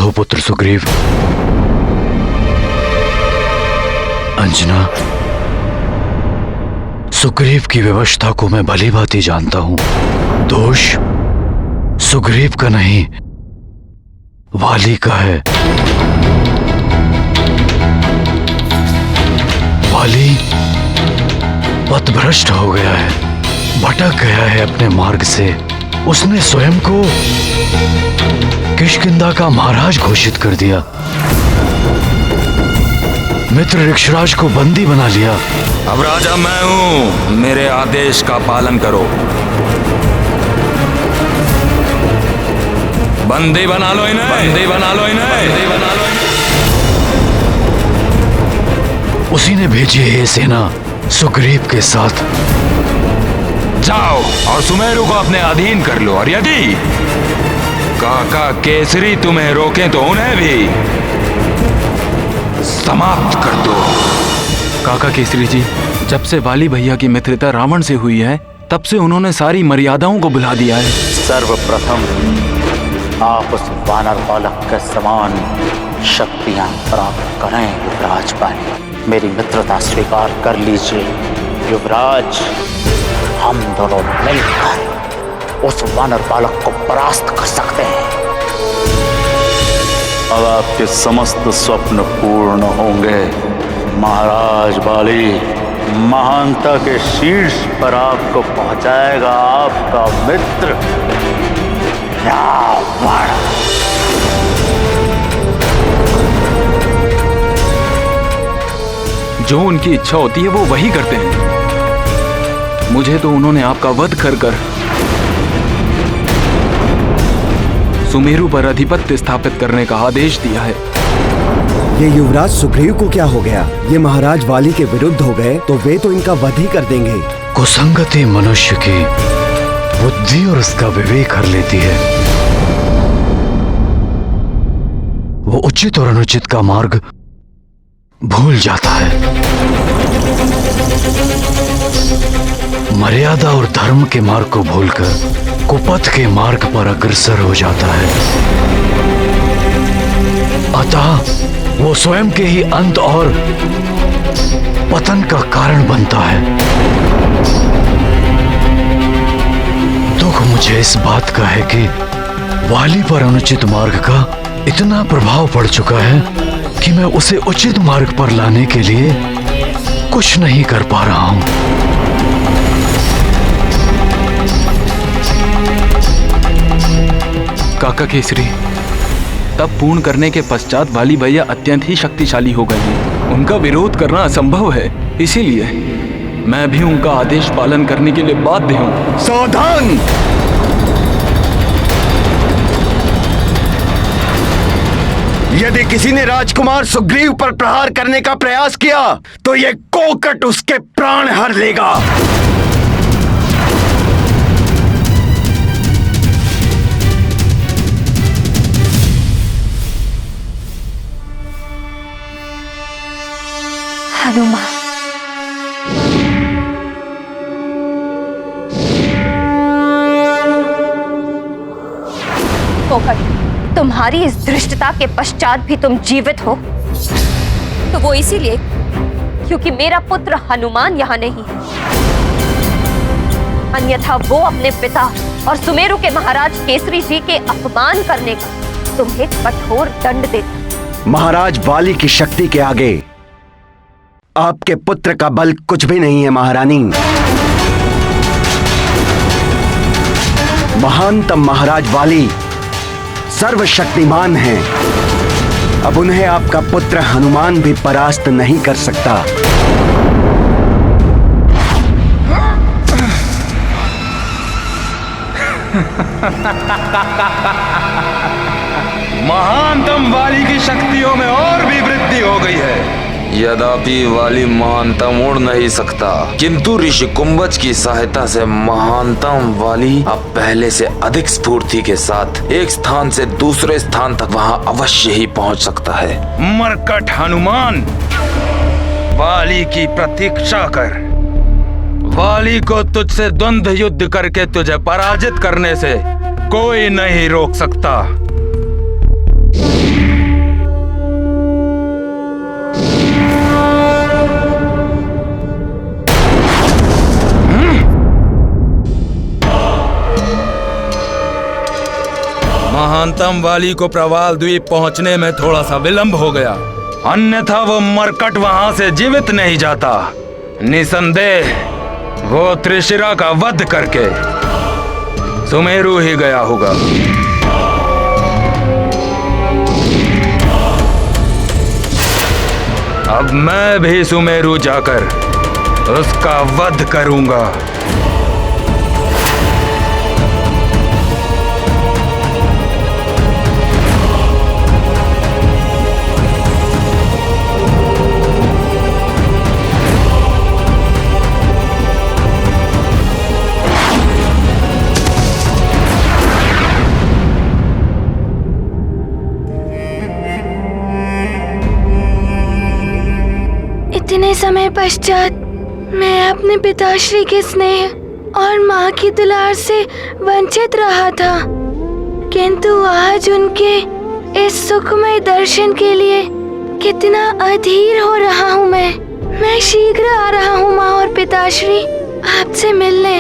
हो पुत्र सुग्रीव। अंजना, सुग्रीव की व्यवस्था को मैं भली भांति जानता हूं। दोष सुग्रीव का नहीं, वाली का है। वाली पथभ्रष्ट हो गया है, भटक गया है अपने मार्ग से। उसने स्वयं को किष्किंधा का महाराज घोषित कर दिया, मित्र ऋक्षराज को बंदी बना लिया। अब राजा मैं हूं, मेरे आदेश का पालन करो। बंदी बना लो इन्हें, बंदी बना लो इन्हें, बंदी बना लो इन्हें। उसी ने भेजी है ये सेना सुग्रीव के साथ। जाओ और सुमेरु को अपने अधीन कर लो, और यदि काका केसरी तुम्हें रोके तो उन्हें भी समाप्त कर दो। काका केसरी जी, जब से वाली भैया की मित्रता रावण से हुई है, तब से उन्होंने सारी मर्यादाओं को भुला दिया है। सर्वप्रथम आप उस वानर बालक के समान शक्तियां प्राप्त करें युवराज पानी। मेरी मित्रता स्वीकार कर लीजिए युवराज। हम दोनों मिलकर उस वानर बालक को परास्त कर सकते हैं। अब आपके समस्त स्वप्न पूर्ण होंगे महाराज बाली। महानता के शीर्ष पर आपको पहुंचाएगा आपका मित्र रावण। जो उनकी इच्छा होती है वो वही करते हैं। मुझे तो उन्होंने आपका वध कर कर सुमेरु पर आधिपत्य स्थापित करने का आदेश दिया है। ये युवराज सुग्रीव को क्या हो गया? ये महाराज वाली के विरुद्ध हो गए तो वे तो इनका वध ही कर देंगे। कुसंगति मनुष्य की बुद्धि और उसका विवेक हर लेती है। वो उचित और अनुचित का मार्ग भूल जाता है। मर्यादा और धर्म के मार्ग को भूलकर कुपथ के मार्ग पर अग्रसर हो जाता है। अतः वो स्वयं के ही अंत और पतन का कारण बनता है। दुख मुझे इस बात का है कि वाली पर अनुचित मार्ग का इतना प्रभाव पड़ चुका है कि मैं उसे उचित मार्ग पर लाने के लिए कुछ नहीं कर पा रहा हूं। काका केसरी, तब पूर्ण करने के पश्चात वाली भैया अत्यंत ही शक्तिशाली हो गए हैं। उनका विरोध करना असंभव है, इसीलिए मैं भी उनका आदेश पालन करने के लिए बाध्य हूं। सावधान! यदि किसी ने राजकुमार सुग्रीव पर प्रहार करने का प्रयास किया तो ये कोकट उसके प्राण हर लेगा। हनुमान, कोकट, तुम्हारी इस धृष्टता के पश्चात भी तुम जीवित हो तो वो इसीलिए क्योंकि मेरा पुत्र हनुमान यहाँ नहीं है। अन्यथा वो अपने पिता और सुमेरु के महाराज केसरी जी के अपमान करने का तुम्हें कठोर दंड देता। महाराज वाली की शक्ति के आगे आपके पुत्र का बल कुछ भी नहीं है महारानी। महानतम महाराज वाली सर्वशक्तिमान हैं। अब उन्हें आपका पुत्र हनुमान भी परास्त नहीं कर सकता। महानतम वाली की शक्तियों में और भी वृद्धि हो गई है। यद्यपि वाली महानतम उड़ नहीं सकता, किंतु ऋषि कुंभज की सहायता से महानतम वाली अब पहले से अधिक स्फूर्ति के साथ एक स्थान से दूसरे स्थान तक वहां अवश्य ही पहुंच सकता है। मरकट हनुमान, वाली की प्रतीक्षा कर। वाली को तुझसे द्वंद्व युद्ध करके तुझे पराजित करने से कोई नहीं रोक सकता। महानतम वाली को प्रवाल द्वीप पहुंचने में थोड़ा सा विलंब हो गया, अन्यथा वो मरकट वहां से जीवित नहीं जाता। निसंदेह वो त्रिशिरा का वध करके सुमेरु ही गया होगा। अब मैं भी सुमेरु जाकर उसका वध करूंगा। इतने समय पश्चात मैं अपने पिताश्री के स्नेह और माँ की दुलार से वंचित रहा था, किंतु आज उनके इस सुखमय दर्शन के लिए कितना अधीर हो रहा हूँ। मैं शीघ्र आ रहा हूँ माँ और पिताश्री आपसे मिलने।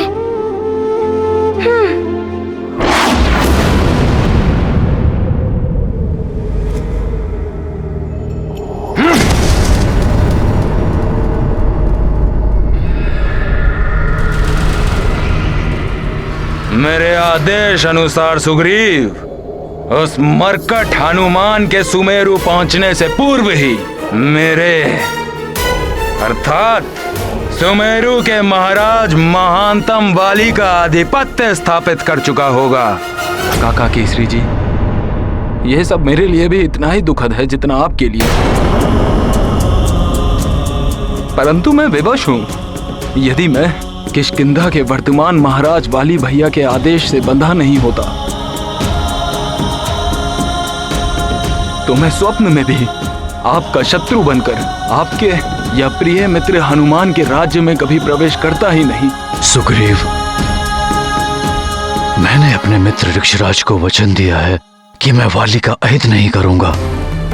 मेरे आदेश अनुसार सुग्रीव, उस मरकट हनुमान के सुमेरु पहुंचने से पूर्व ही मेरे अर्थात सुमेरु के महाराज महानतम वाली का आधिपत्य स्थापित कर चुका होगा। काका केसरी जी, यह सब मेरे लिए भी इतना ही दुखद है जितना आपके लिए, परंतु मैं विवश हूं। यदि मैं किष्किंधा के वर्तमान महाराज वाली भैया के आदेश से बंधा नहीं होता तो मैं स्वप्न में भी आपका शत्रु बनकर आपके या प्रिय मित्र हनुमान के राज्य में कभी प्रवेश करता ही नहीं। सुग्रीव, मैंने अपने मित्र ऋक्षराज को वचन दिया है कि मैं वाली का अहित नहीं करूंगा,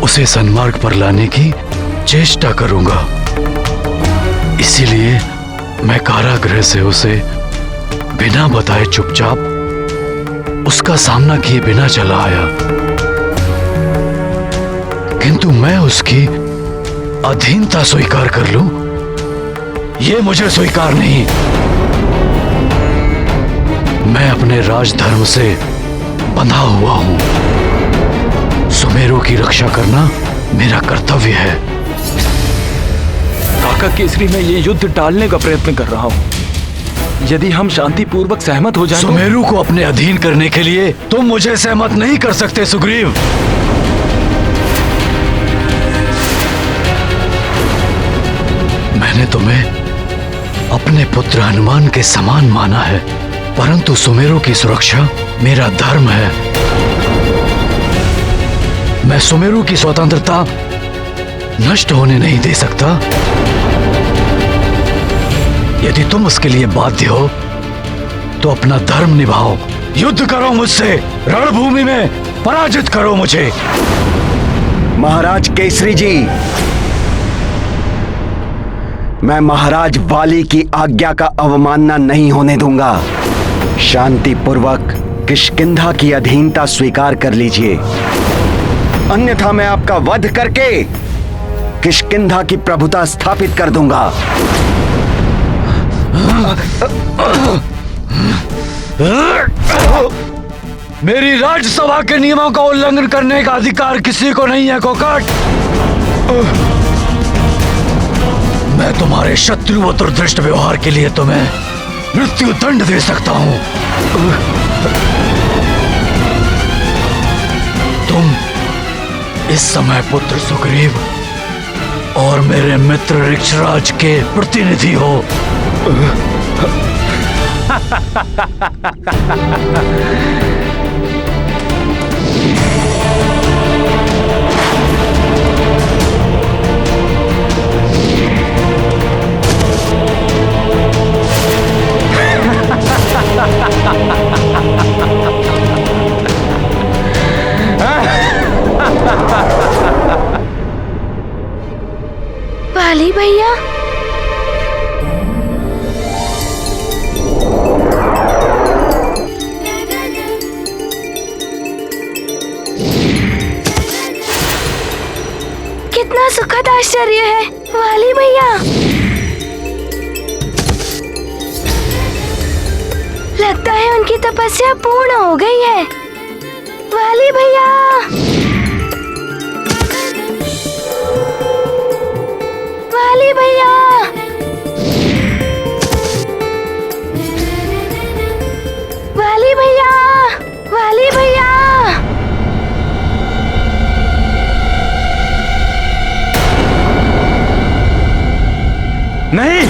उसे सन्मार्ग पर लाने की चेष्टा करूंगा। इसीलिए मैं कारागृह से उसे बिना बताए चुपचाप उसका सामना किए बिना चला आया, किंतु मैं उसकी अधीनता स्वीकार कर लूं, यह मुझे स्वीकार नहीं। मैं अपने राजधर्म से बंधा हुआ हूं। सुमेरु की रक्षा करना मेरा कर्तव्य है। काका केसरी, मैं ये युद्ध टालने का प्रयत्न कर रहा हूँ। यदि हम शांतिपूर्वक सहमत हो जाएं, सुमेरु को अपने अधीन करने के लिए तुम मुझे सहमत नहीं कर सकते सुग्रीव। मैंने तुम्हें अपने पुत्र हनुमान के समान माना है, परंतु सुमेरु की सुरक्षा मेरा धर्म है। मैं सुमेरु की स्वतंत्रता नष्ट होने नहीं दे सकता। यदि तुम उसके लिए बाध्य हो तो अपना धर्म निभाओ, युद्ध करो मुझसे, रणभूमि में पराजित करो मुझे। महाराज केसरी जी, मैं महाराज वाली की आज्ञा का अवमानना नहीं होने दूंगा। शांतिपूर्वक किष्किंधा की अधीनता स्वीकार कर लीजिए, अन्यथा मैं आपका वध करके किष्किंधा की प्रभुता स्थापित कर दूंगा। मेरी राज्यसभा के नियमों का उल्लंघन करने का अधिकार किसी को नहीं है कोकट। मैं तुम्हारे शत्रु व दुर्दृष्ट व्यवहार के लिए तुम्हें मृत्यु दंड दे सकता हूं। तुम इस समय पुत्र सुग्रीव और मेरे मित्र ऋक्षराज के प्रतिनिधि हो। वाली भैया, सुखद आश्चर्य है वाली भैया। लगता है उनकी तपस्या पूर्ण हो गई है। वाली भैया, वाली भैया, वाली भैया, वाली भैया। नहीं,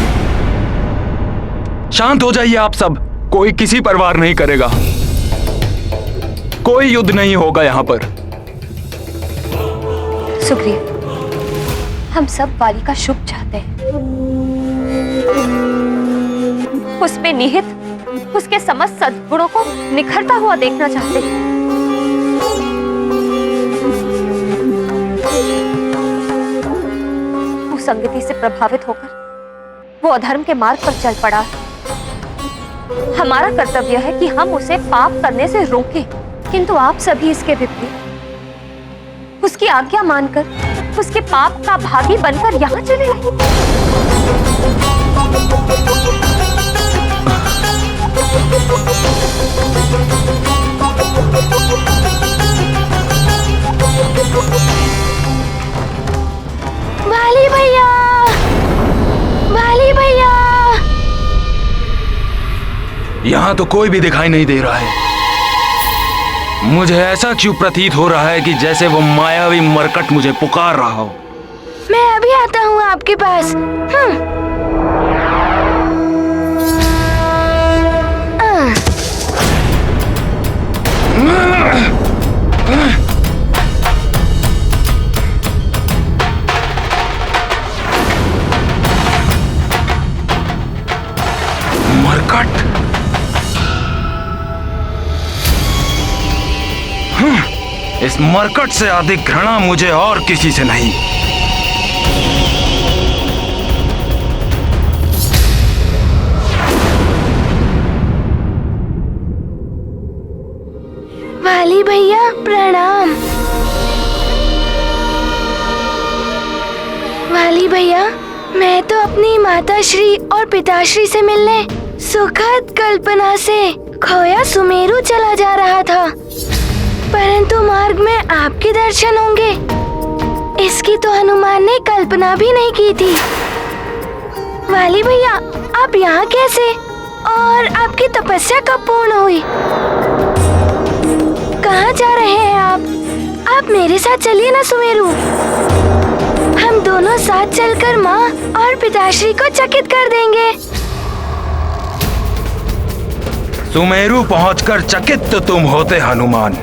शांत हो जाइए आप सब। कोई किसी पर वार नहीं करेगा। कोई युद्ध नहीं होगा यहाँ पर। सुग्रीव, हम सब वाली का शुभ चाहते हैं। उसमें निहित उसके समस्त सद्गुणों को निखरता हुआ देखना चाहते हैं। कुसंगति से प्रभावित होकर वो अधर्म के मार्ग पर चल पड़ा। हमारा कर्तव्य है कि हम उसे पाप करने से रोकें, किंतु आप सभी इसके विपरीत उसकी आज्ञा मानकर उसके पाप का भागी बनकर यहाँ चले आए। वाली भैया, वाली भैया। यहाँ तो कोई भी दिखाई नहीं दे रहा है। मुझे ऐसा क्यों प्रतीत हो रहा है कि जैसे वो मायावी मरकट मुझे पुकार रहा हो। मैं अभी आता हूँ आपके पास। मरकट, इस मरकट से अधिक घृणा मुझे और किसी से नहीं। वाली भैया प्रणाम। वाली भैया, मैं तो अपनी माताश्री और पिताश्री से मिलने सुखद कल्पना से खोया सुमेरु चला जा रहा था, परंतु मार्ग में आपके दर्शन होंगे, इसकी तो हनुमान ने कल्पना भी नहीं की थी। वाली भैया, आप यहाँ कैसे, और आपकी तपस्या कब पूर्ण हुई? कहाँ जा रहे हैं आप मेरे साथ चलिए ना सुमेरु। हम दोनों साथ चलकर माँ और पिताश्री को चकित कर देंगे। सुमेरु पहुंचकर चकित तो तुम होते हनुमान,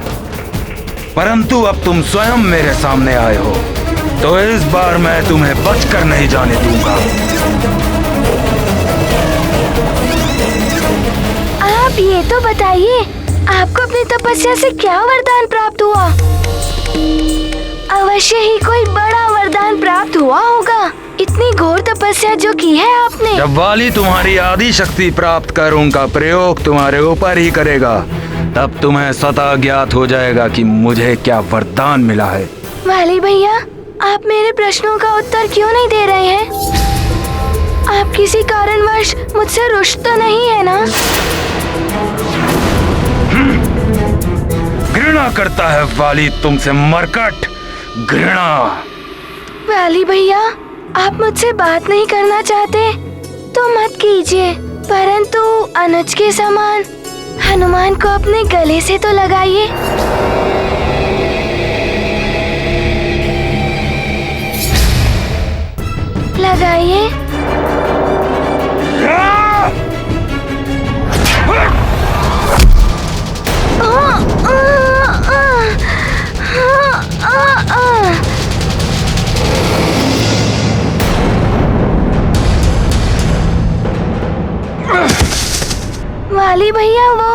परंतु अब तुम स्वयं मेरे सामने आए हो, तो इस बार मैं तुम्हें बचकर नहीं जाने दूंगा। आप ये तो बताइए, आपको अपनी तपस्या से क्या वरदान प्राप्त हुआ? अवश्य ही कोई बड़ा वरदान प्राप्त हुआ होगा, इतनी घोर तपस्या जो की है आपने। जब वाली तुम्हारी आदि शक्ति प्राप्त कर उनका प्रयोग तुम्हारे ऊपर ही करेगा, तब तुम्हें स्वतः ज्ञात हो जाएगा कि मुझे क्या वरदान मिला है। वाली भैया, आप मेरे प्रश्नों का उत्तर क्यों नहीं दे रहे हैं? आप किसी कारणवश मुझसे रुष्ट तो नहीं है ना? घृणा करता है वाली तुमसे मरकट, घृणा। वाली भैया, आप मुझसे बात नहीं करना चाहते तो मत कीजिए, परंतु अनुज के समान हनुमान को अपने गले से तो लगाइए। लगाइए। वाली भैया, वो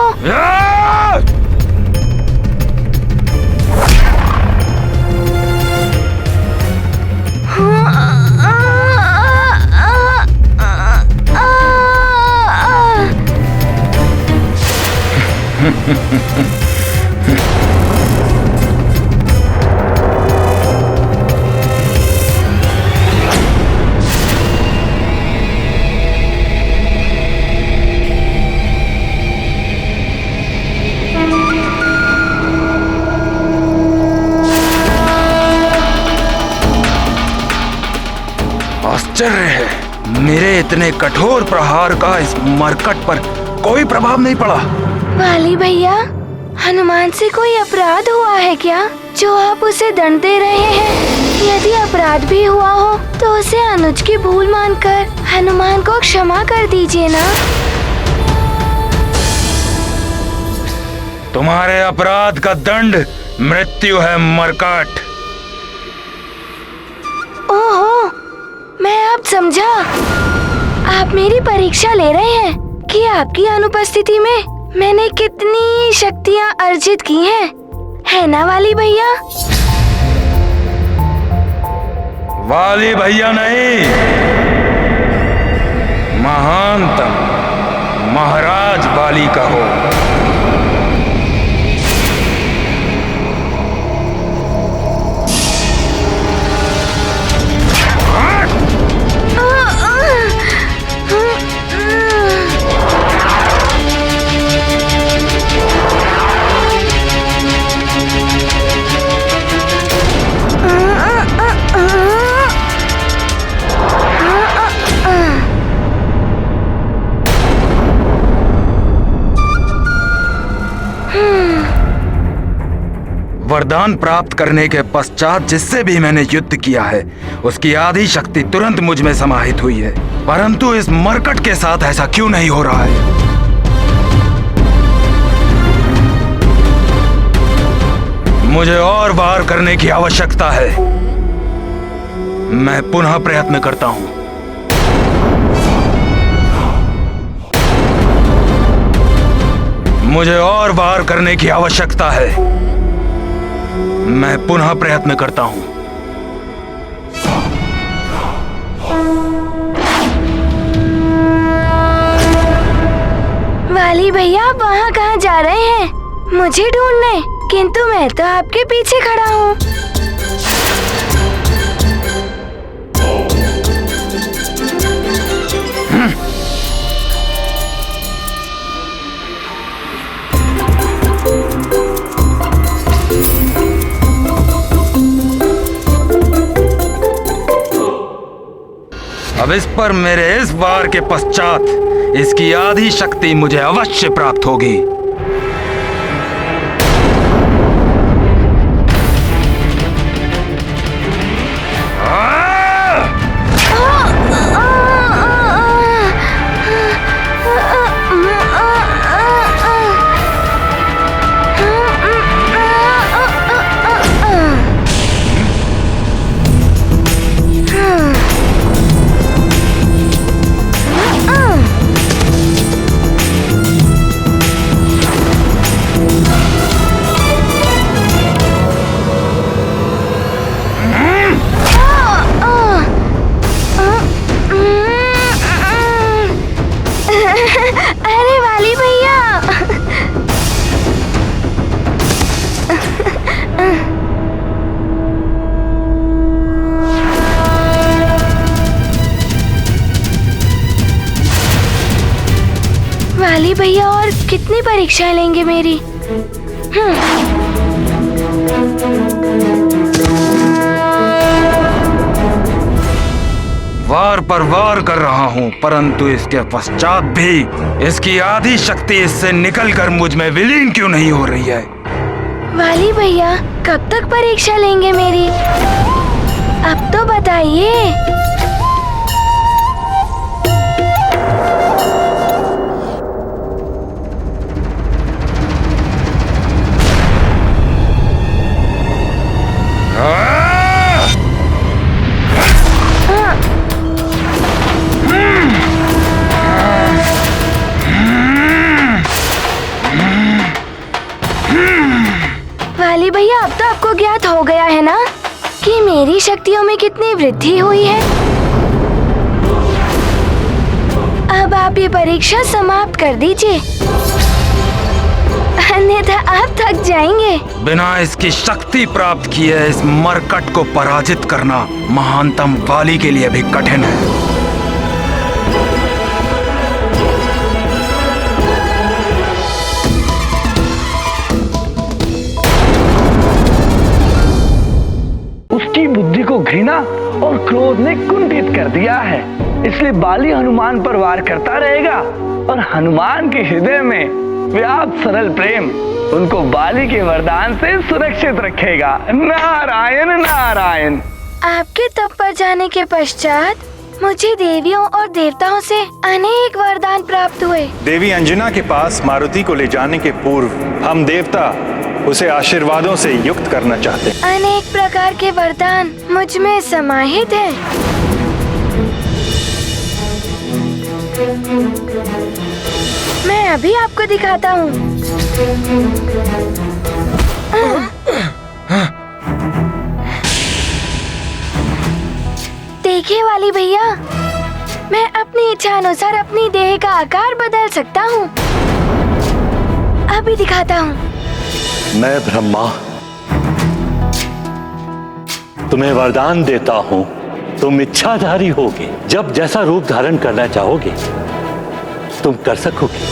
आश्चर्य है, मेरे इतने कठोर प्रहार का इस मरकट पर कोई प्रभाव नहीं पड़ा। वाली भैया, हनुमान से कोई अपराध हुआ है क्या जो आप उसे दंड दे रहे हैं? यदि अपराध भी हुआ हो तो उसे अनुज की भूल मानकर हनुमान को क्षमा कर दीजिए ना। तुम्हारे अपराध का दंड मृत्यु है मरकट। ओहो, मैं अब समझा। आप मेरी परीक्षा ले रहे हैं कि आपकी अनुपस्थिति में मैंने कितनी शक्तियाँ अर्जित की हैं, है ना वाली भैया? वाली भैया नहीं, महानतम महाराज वाली कहो। वरदान प्राप्त करने के पश्चात जिससे भी मैंने युद्ध किया है उसकी आधी शक्ति तुरंत मुझ में समाहित हुई है, परंतु इस मरकट के साथ ऐसा क्यों नहीं हो रहा है? मुझे और वार करने की आवश्यकता है। मैं पुनः प्रयत्न करता हूं। मुझे और वार करने की आवश्यकता है। मैं पुनः प्रयत्न करता हूं। वाली भैया, आप वहाँ कहाँ जा रहे हैं? मुझे ढूंढने? किंतु मैं तो आपके पीछे खड़ा हूँ। अब इस पर मेरे इस वार के पश्चात इसकी आधी शक्ति मुझे अवश्य प्राप्त होगी। अरे वाली भैया, वाली भैया और कितनी परीक्षाएं लेंगे मेरी? वार पर वार कर रहा हूं, परंतु इसके पश्चात भी इसकी आधी शक्ति इससे निकलकर मुझ में विलीन क्यों नहीं हो रही है? वाली भैया, कब तक परीक्षा लेंगे मेरी? अब तो बताइए। वाली भैया, अब तो आपको ज्ञात हो गया है ना कि मेरी शक्तियों में कितनी वृद्धि हुई है। अब आप ये परीक्षा समाप्त कर दीजिए, अन्यथा आप थक जाएंगे। बिना इसकी शक्ति प्राप्त किए इस मरकट को पराजित करना महानतम वाली के लिए भी कठिन है। उसकी बुद्धि को घृणा और क्रोध ने कुंठित कर दिया है। इसलिए बाली हनुमान पर वार करता रहेगा और हनुमान के हृदय में व्याप्त सरल प्रेम उनको बाली के वरदान से सुरक्षित रखेगा। नारायण नारायण। आपके तप पर जाने के पश्चात मुझे देवियों और देवताओं से अनेक वरदान प्राप्त हुए। देवी अंजना के पास मारुति को ले जाने के पूर्व हम देवता उसे आशीर्वादों से युक्त करना चाहते हैं। अनेक प्रकार के वरदान मुझ में समाहित हैं। मैं अभी आपको दिखाता हूँ। देखिए वाली भैया, मैं अपनी इच्छा अनुसार अपनी देह का आकार बदल सकता हूँ। अभी दिखाता हूँ। मैं ब्रह्मा तुम्हें वरदान देता हूँ, तुम इच्छाधारी होगे। जब जैसा रूप धारण करना चाहोगे तुम कर सकोगे।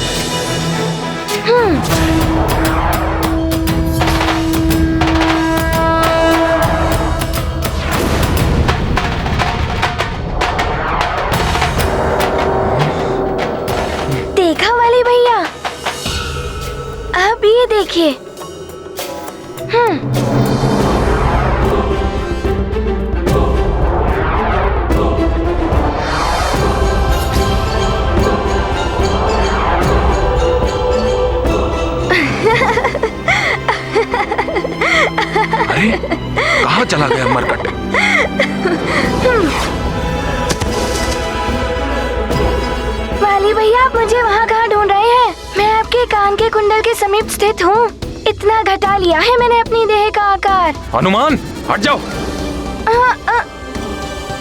देखा वाली भैया, अब ये देखिए। अरे कहाँ चला गया मरकट? वाली भैया, आप मुझे वहाँ कहाँ ढूंढ रहे हैं? मैं आपके कान के कुंडल के समीप स्थित हूँ। इतना घटा लिया है मैंने अपनी देह का आकार। हनुमान हट जाओ।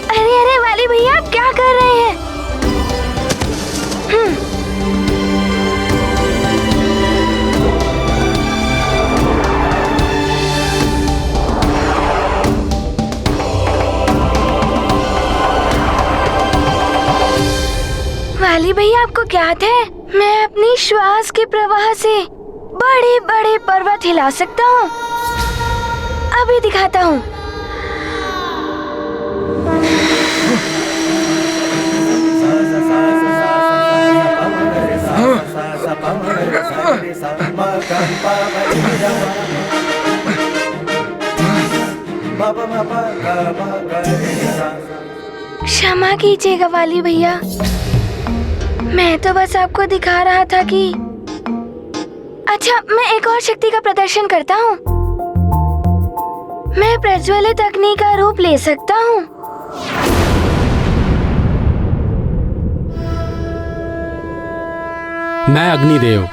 अरे अरे वाली भैया, आप क्या कर रहे हैं? वाली भैया, आपको ज्ञात है मैं अपनी श्वास के प्रवाह से बड़े बड़े पर्वत हिला सकता हूँ। अभी दिखाता हूँ। क्षमा कीजिएगा वाली भैया, मैं तो बस आपको दिखा रहा था कि अच्छा, मैं एक और शक्ति का प्रदर्शन करता हूँ। मैं प्रज्वलित अग्नि का रूप ले सकता हूँ। मैं अग्निदेव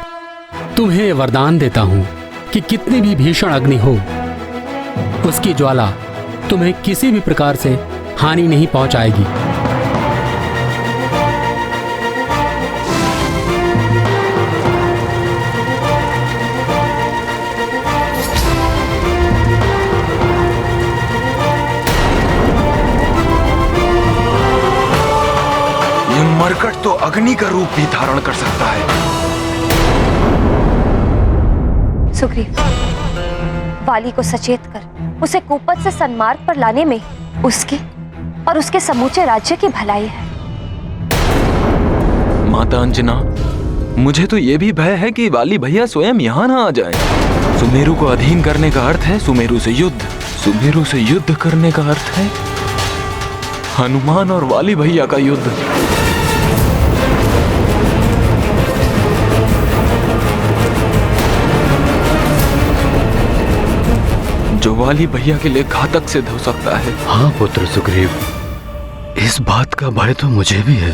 तुम्हें वरदान देता हूँ कि कितनी भी भीषण अग्नि हो, उसकी ज्वाला तुम्हें किसी भी प्रकार से हानि नहीं पहुँचाएगी। मरकट तो अग्नि का रूप भी धारण कर सकता है। सुग्रीव, वाली को सचेत कर उसे कुपथ से सन्मार्ग पर लाने में उसके और उसके समूचे राज्य की भलाई है। माता अंजना, मुझे तो ये भी भय है कि वाली भैया स्वयं यहाँ ना आ जाए। सुमेरु को अधीन करने का अर्थ है सुमेरु से युद्ध। सुमेरु से युद्ध करने का अर्थ है हनुमान और वाली भैया का युद्ध। जो वाली भैया के लिए घातक सिद्ध हो सकता है। हाँ पुत्र सुग्रीव, इस बात का भय तो मुझे भी है।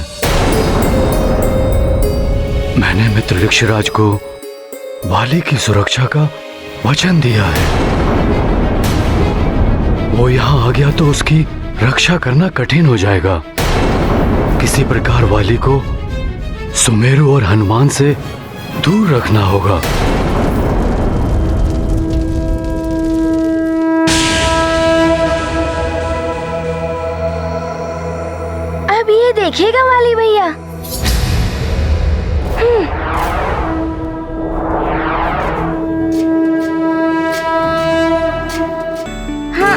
मैंने मित्र ऋक्षराज को वाली की सुरक्षा का वचन दिया है। वो यहाँ आ गया तो उसकी रक्षा करना कठिन हो जाएगा। किसी प्रकार वाली को सुमेरु और हनुमान से दूर रखना होगा। अब ये देखिएगा वाली भैया। हाँ,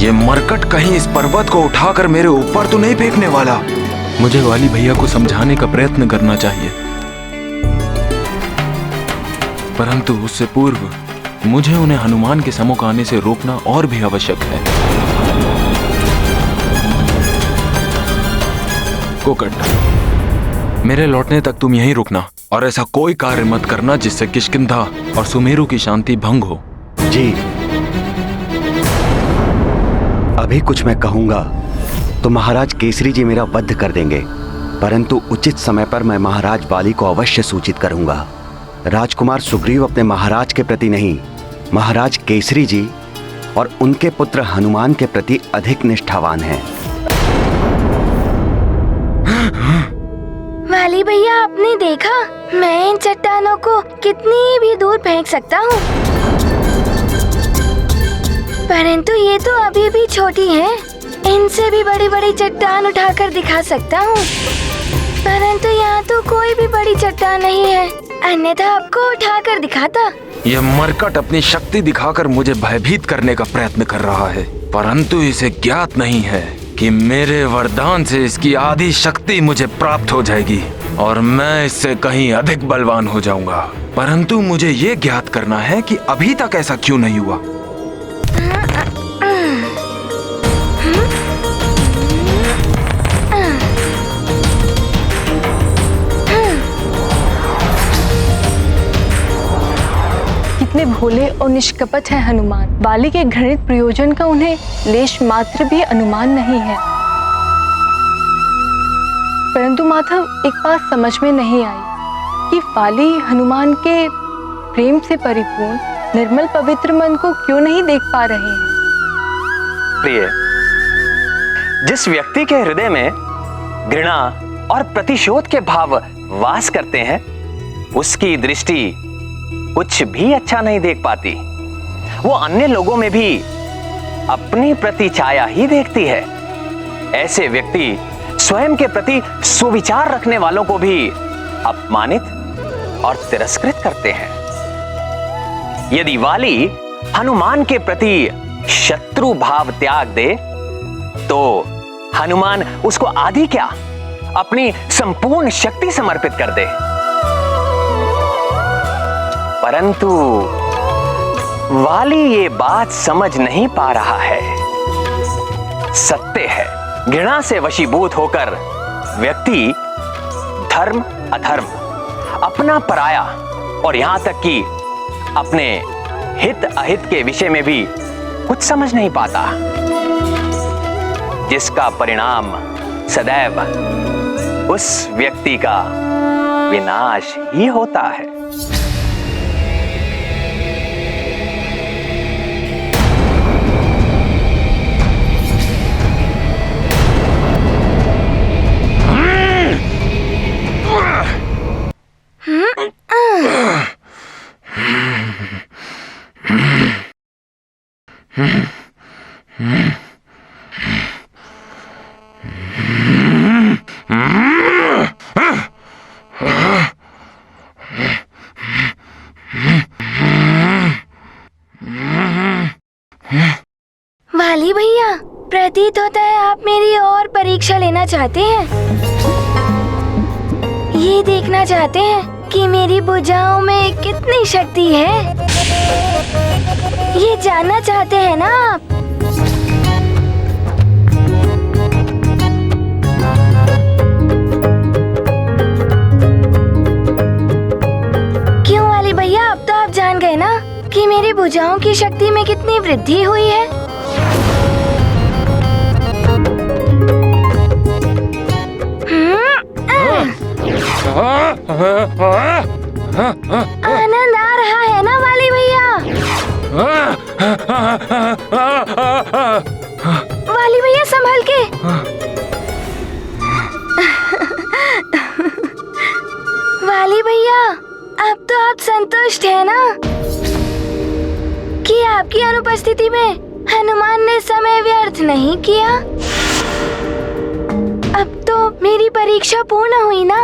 ये मरकट कहीं इस पर्वत को उठाकर मेरे ऊपर तो नहीं फेंकने वाला। मुझे वाली भैया को समझाने का प्रयत्न करना चाहिए, परंतु उससे पूर्व मुझे उन्हें हनुमान के सम्मुख आने से रोकना और भी आवश्यक है। कोकट, मेरे लौटने तक तुम यहीं रुकना और ऐसा कोई कार्य मत करना जिससे किष्किंधा और सुमेरु की शांति भंग हो। जी, अभी कुछ मैं कहूंगा तो महाराज केसरी जी मेरा वध कर देंगे, परंतु उचित समय पर मैं महाराज वाली को अवश्य सूचित करूंगा। राजकुमार सुग्रीव अपने महाराज के प्रति नहीं, महाराज केसरी जी और उनके पुत्र हनुमान के प्रति अधिक निष्ठावान हैं। वाली भैया, आपने देखा मैं इन चट्टानों को कितनी भी दूर फेंक सकता हूँ, परंतु ये तो अभी भी छोटी हैं। इनसे भी बड़ी बड़ी चट्टान उठाकर दिखा सकता हूँ, परंतु यहाँ तो कोई भी बड़ी चट्टान नहीं है, अन्यथा आपको उठाकर दिखाता। यह मरकट अपनी शक्ति दिखाकर मुझे भयभीत करने का प्रयत्न कर रहा है, परंतु इसे ज्ञात नहीं है कि मेरे वरदान से इसकी आधी शक्ति मुझे प्राप्त हो जाएगी और मैं इससे कहीं अधिक बलवान हो जाऊंगा। परंतु मुझे ये ज्ञात करना है कि अभी तक ऐसा क्यों नहीं हुआ। कितने भोले और निष्कपट हैं हनुमान। बाली के घृणित प्रयोजन का उन्हें लेश मात्र भी अनुमान नहीं है। परंतु माधव, एक बात समझ में नहीं आई कि बाली हनुमान के प्रेम से परिपूर्ण निर्मल पवित्र मन को क्यों नहीं देख पा रहे हैं। प्रिय, जिस व्यक्ति के हृदय में घृणा और प्रतिशोध के भाव वास करते हैं, उसकी दृष्टि कुछ भी अच्छा नहीं देख पाती। वो अन्य लोगों में भी अपनी प्रतिछाया ही देखती है। ऐसे व्यक्ति स्वयं के प्रति सुविचार रखने वालों को भी अपमानित और तिरस्कृत करते हैं। यदि वाली हनुमान के प्रति शत्रु भाव त्याग दे तो हनुमान उसको आधी क्या अपनी संपूर्ण शक्ति समर्पित कर दे। परंतु वाली ये बात समझ नहीं पा रहा है। सत्य है, घृणा से वशीभूत होकर व्यक्ति धर्म अधर्म, अपना पराया और यहां तक कि अपने हित अहित के विषय में भी कुछ समझ नहीं पाता, जिसका परिणाम सदैव उस व्यक्ति का विनाश ही होता है। वाली भैया, प्रतीत होता है आप मेरी और परीक्षा लेना चाहते हैं। ये देखना चाहते हैं कि मेरी भुजाओं में कितनी शक्ति है। ये जानना चाहते हैं ना आप? क्यों वाली भैया, अब तो आप जान गए ना कि मेरी भुजाओं की शक्ति में कितनी वृद्धि हुई है। आनंद आ रहा है ना वाली भैया? वाली भैया संभल के। वाली भैया, अब तो आप संतुष्ट हैं ना कि आपकी अनुपस्थिति में हनुमान ने समय व्यर्थ नहीं किया? अब तो मेरी परीक्षा पूर्ण हुई ना,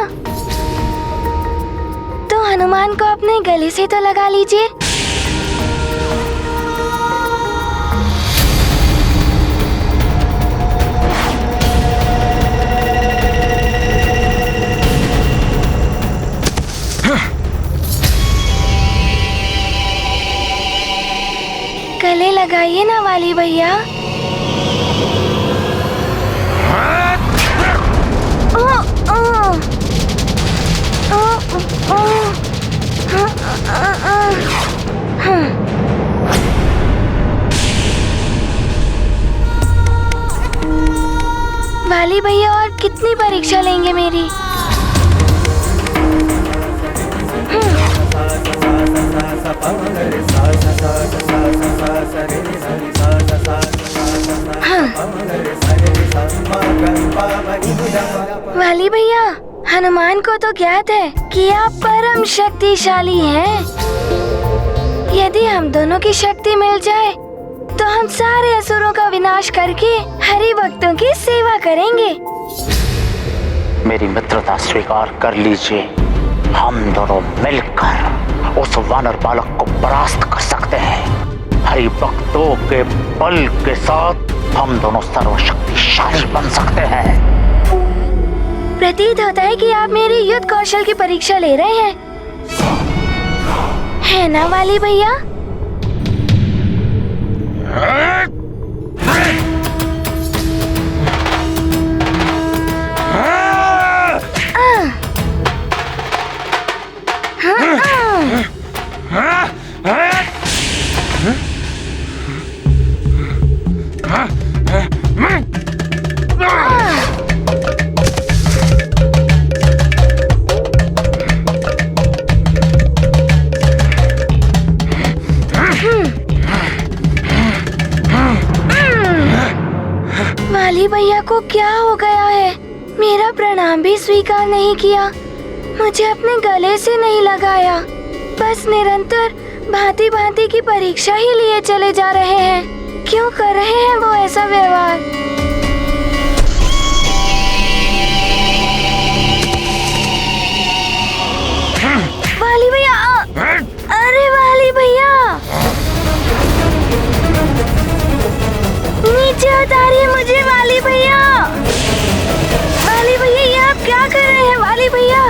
तो हनुमान को अपने गले से तो लगा लीजिए। वाली भैया। वाली भैया और कितनी परीक्षा लेंगे मेरी? वाली भैया, हनुमान को तो ज्ञात है कि आप परम शक्तिशाली हैं। यदि हम दोनों की शक्ति मिल जाए तो हम सारे असुरों का विनाश करके हरि भक्तों की सेवा करेंगे। मेरी मित्रता स्वीकार कर लीजिए। हम दोनों मिलकर उस वानर बालक को परास्त कर सकते हैं। हरि भक्तों के बल के साथ हम दोनों सर्वशक्तिशाली बन सकते हैं। प्रतीत होता है कि आप मेरी युद्ध कौशल की परीक्षा ले रहे हैं, है ना वाली भैया? वाली भैया को क्या हो गया है? मेरा प्रणाम भी स्वीकार नहीं किया, मुझे अपने गले से नहीं लगाया, बस निरंतर भांति भांति की परीक्षा ही लिए चले जा रहे हैं। क्यों कर रहे हैं वो ऐसा व्यवहार? वाली भैया, अरे वाली भैया, नीचे उतारिए मुझे वाली भैया। वाली भैया, ये आप क्या कर रहे हैं वाली भैया?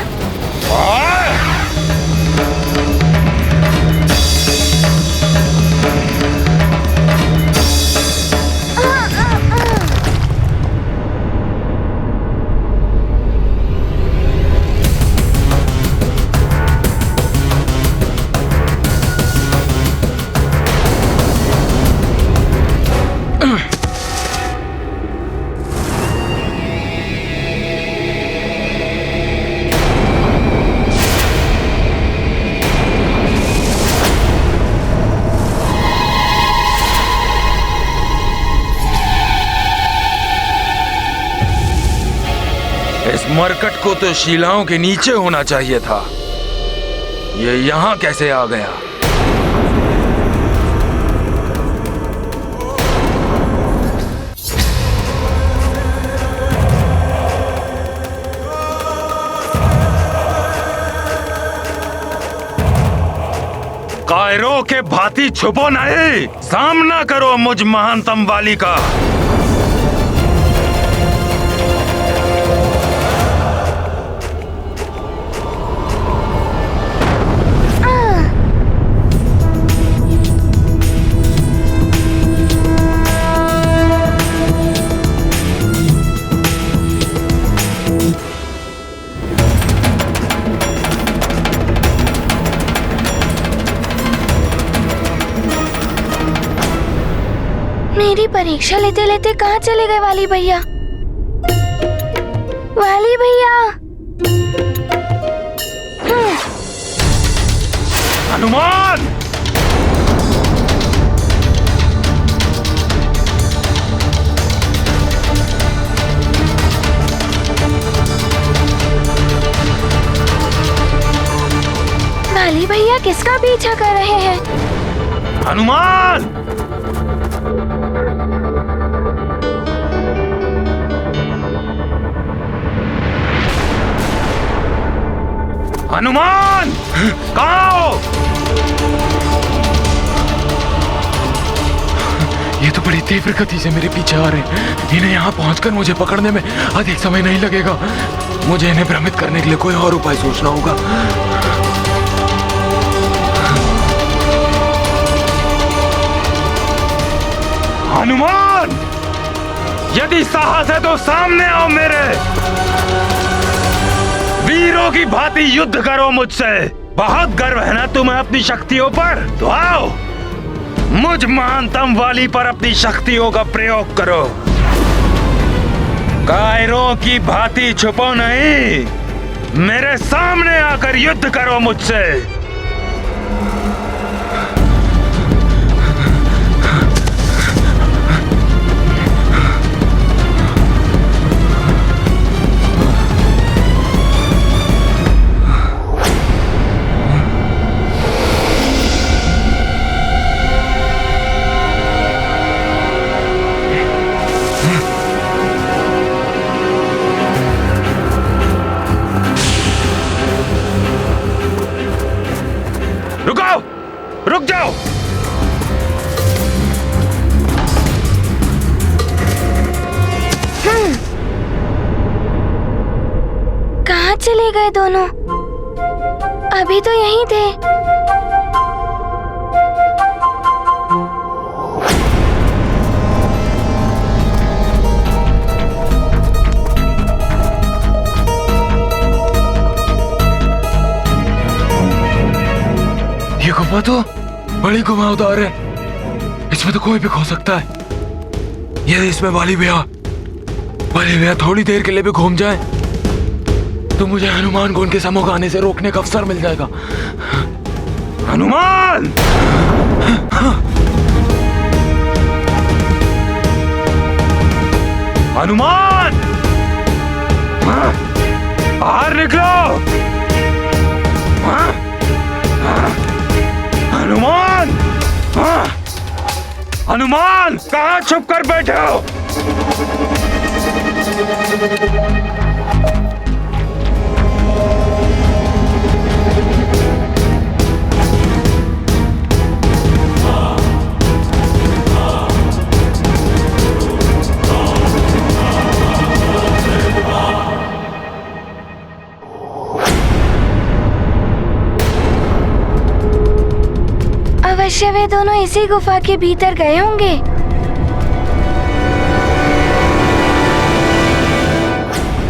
इस मरकट को तो शिलाओं के नीचे होना चाहिए था, ये यहाँ कैसे आ गया? कायरों के भांति छुपो नहीं, सामना करो मुझ महानतम वाली का। मेरी परीक्षा लेते लेते कहाँ चले गए वाली भैया? वाली भैया, हनुमान! वाली भैया किसका पीछा कर रहे हैं? हनुमान! हनुमान! कहाँ हो? ये तो बड़ी तीव्र गति से मेरे पीछे आ रहे हैं। इन्हें यहाँ पहुंचकर मुझे पकड़ने में अधिक समय नहीं लगेगा। मुझे इन्हें भ्रमित करने के लिए कोई और उपाय सोचना होगा। हनुमान, यदि साहस है तो सामने आओ मेरे। वीरों की भांति युद्ध करो मुझसे। बहुत गर्व है ना तुम्हें अपनी शक्तियों पर? तो आओ, मुझ महानतम वाली पर अपनी शक्तियों का प्रयोग करो। कायरों की भांति छुपो नहीं, मेरे सामने आकर युद्ध करो मुझसे। रुक जाओ। कहाँ चले गए दोनों? अभी तो यहीं थे। ये गुफा तो बड़ी घुमावदार है, इसमें तो कोई भी खो सकता है। ये इसमें वाली भैया थोड़ी देर के लिए भी घूम जाए तो मुझे हनुमान को उनके समूह आने से रोकने का अवसर मिल जाएगा। हनुमान! हनुमान! बाहर निकलो! हनुमान! हनुमान! कहाँ छुप कर बैठे हो? अवश्य वे दोनों इसी गुफा के भीतर गए होंगे।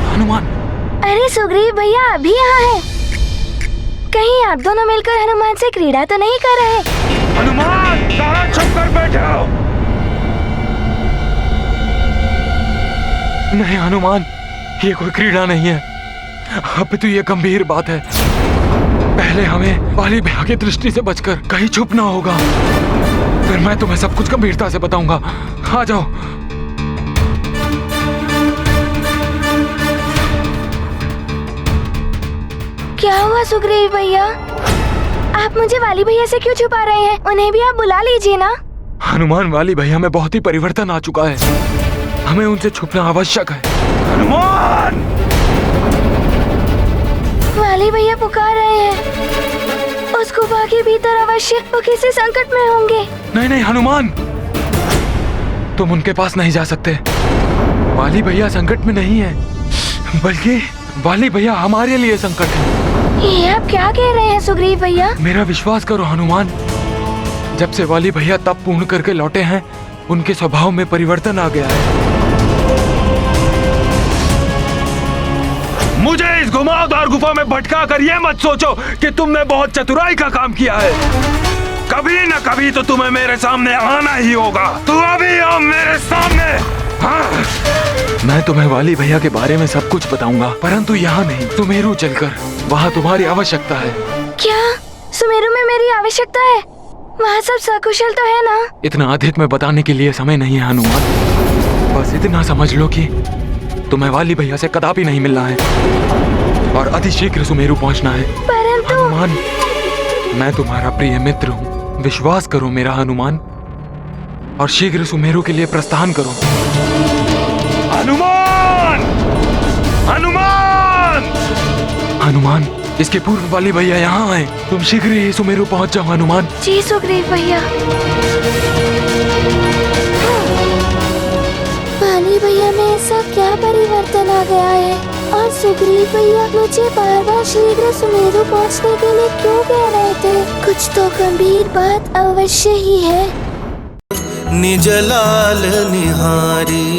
हनुमान! अरे सुग्रीव भैया अभी यहाँ है। कहीं आप दोनों मिलकर हनुमान से क्रीड़ा तो नहीं कर रहे? हनुमान! कहाँ छुप कर बैठे हो? नहीं हनुमान, ये कोई क्रीड़ा नहीं है। अब तो ये गंभीर बात है। पहले हमें वाली भैया की दृष्टि से बचकर कहीं छुपना होगा, फिर मैं तुम्हें सब कुछ गंभीरता से बताऊंगा। आ जाओ। क्या हुआ सुग्रीव भैया? आप मुझे वाली भैया से क्यों छुपा रहे हैं? उन्हें भी आप बुला लीजिए ना। हनुमान, वाली भैया में बहुत ही परिवर्तन आ चुका है, हमें उनसे छुपना आवश्यक है। हनुमान! वाली भैया पुकार रहे हैं। उस गुफा के भीतर अवश्य वो किसी संकट में होंगे। नहीं नहीं हनुमान, तुम उनके पास नहीं जा सकते। वाली भैया संकट में नहीं है, बल्कि वाली भैया हमारे लिए संकट है। ये आप क्या कह रहे हैं सुग्रीव भैया? मेरा विश्वास करो हनुमान, जब से वाली भैया तप पूर्ण करके लौटे हैं, उनके स्वभाव में परिवर्तन आ गया है। मुझे इस घुमावदार गुफा में भटका कर ये मत सोचो कि तुमने बहुत चतुराई का काम किया है। कभी न कभी तो तुम्हें मेरे सामने आना ही होगा। तू अभी आओ मेरे सामने। हाँ। मैं तुम्हें वाली भैया के बारे में सब कुछ बताऊंगा, परंतु यहाँ नहीं, सुमेरु चलकर। वहाँ तुम्हारी आवश्यकता है। क्या सुमेरु में मेरी आवश्यकता है? वहाँ सब सकुशल तो है ना? इतना अधिक में बताने के लिए समय नहीं है हनुमान। बस इतना समझ लो कि तुम्हें वाली भैया से कदापि नहीं मिलना है और अतिशीघ्र सुमेरु पहुंचना है। परंतु हनुमान, मैं तुम्हारा प्रिय मित्र हूँ, विश्वास करो मेरा हनुमान, और शीघ्र सुमेरु के लिए प्रस्थान करो। हनुमान! हनुमान! हनुमान, इसके पूर्व वाली भैया यहाँ आए, तुम शीघ्र ही सुमेरु पहुँच जाओ हनुमान। जी सुग्रीव भैया। वाली भैया में ऐसा क्या परिवर्तन आ गया है? और सुग्रीव भैया मुझे बार बार शीघ्र सुमेरु पहुंचने के लिए क्यों कह रहे थे? कुछ तो गंभीर बात अवश्य ही है। निज लाल निहारी।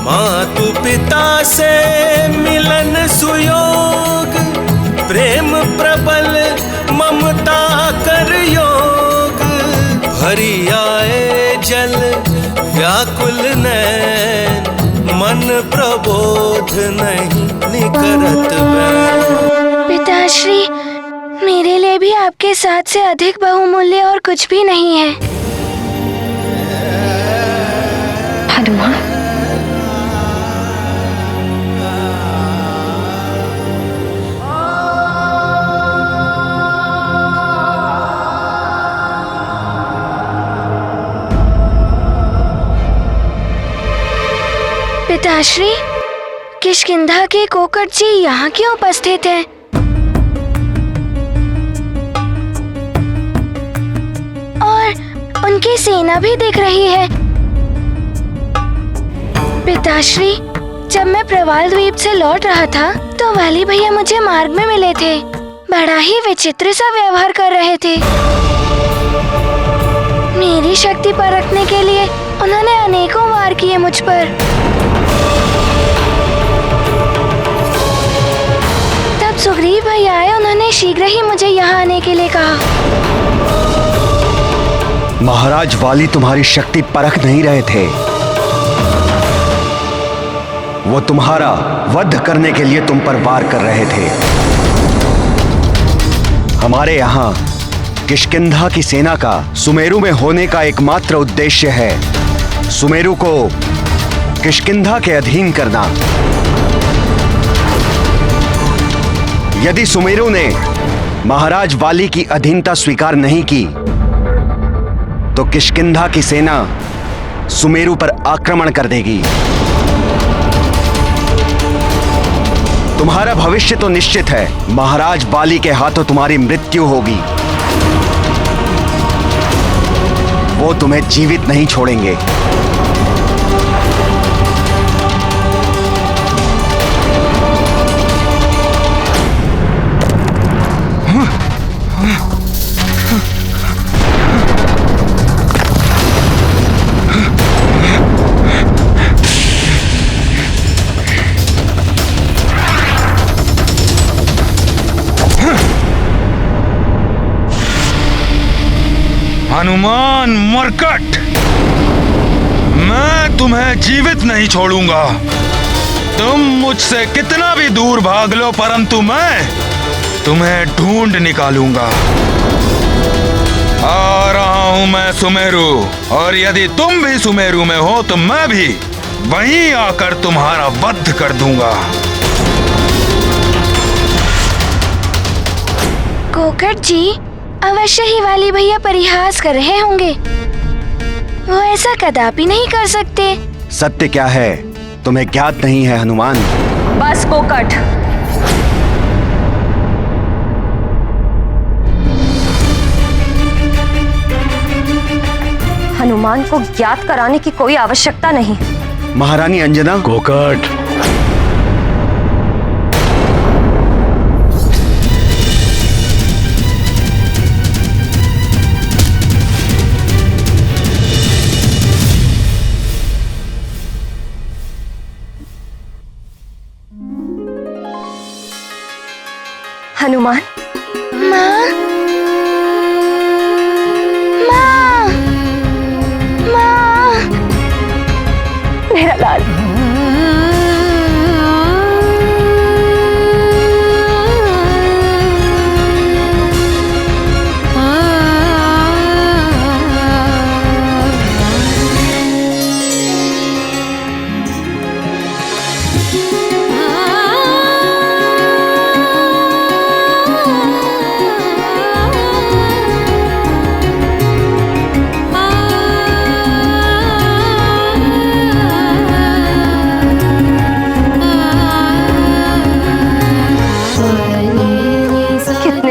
मातु पिता से मिलन सुयोग, प्रेम प्रबल ममता कर योग। भरी आए जल व्याकुल नैन, मन प्रबोध नहीं निकरत बैन। पिताश्री, मेरे लिए भी आपके साथ से अधिक बहुमूल्य और कुछ भी नहीं है। हनुमान, पिताश्री, किष्किंधा के कोकट जी यहाँ क्यों उपस्थित हैं? और उनकी सेना भी दिख रही है। पिताश्री, जब मैं प्रवाल द्वीप से लौट रहा था तो वाली भैया मुझे मार्ग में मिले थे। बड़ा ही विचित्र सा व्यवहार कर रहे थे। मेरी शक्ति परखने के लिए उन्होंने अनेकों वार किए मुझ पर। तब सुग्रीव भैया आए, उन्होंने शीघ्र ही मुझे यहाँ आने के लिए कहा। महाराज वाली तुम्हारी शक्ति परख नहीं रहे थे, वो तुम्हारा वध करने के लिए तुम पर वार कर रहे थे। हमारे यहाँ किष्किंधा की सेना का सुमेरु में होने का एकमात्र उद्देश्य है सुमेरु को किष्किंधा के अधीन करना। यदि सुमेरु ने महाराज वाली की अधीनता स्वीकार नहीं की तो किष्किंधा की सेना सुमेरु पर आक्रमण कर देगी। तुम्हारा भविष्य तो निश्चित है, महाराज बाली के हाथों तुम्हारी मृत्यु होगी। वो तुम्हें जीवित नहीं छोड़ेंगे। हनुमान मरकट, मैं तुम्हें जीवित नहीं छोड़ूंगा। तुम मुझसे कितना भी दूर भाग लो, परंतु मैं तुम्हें ढूंढ निकालूंगा। आ रहा हूं मैं सुमेरु, और यदि तुम भी सुमेरु में हो तो मैं भी वहीं आकर तुम्हारा वध कर दूंगा। कोकट जी, अवश्य ही वाली भैया परिहास कर रहे होंगे। वो ऐसा कदापि नहीं कर सकते। सत्य क्या है तुम्हें ज्ञात नहीं है हनुमान। बस कोकट, हनुमान को ज्ञात कराने की कोई आवश्यकता नहीं। महारानी अंजना। कोकट, हनुमान। माँ, माँ, माँ, मेरा लाल।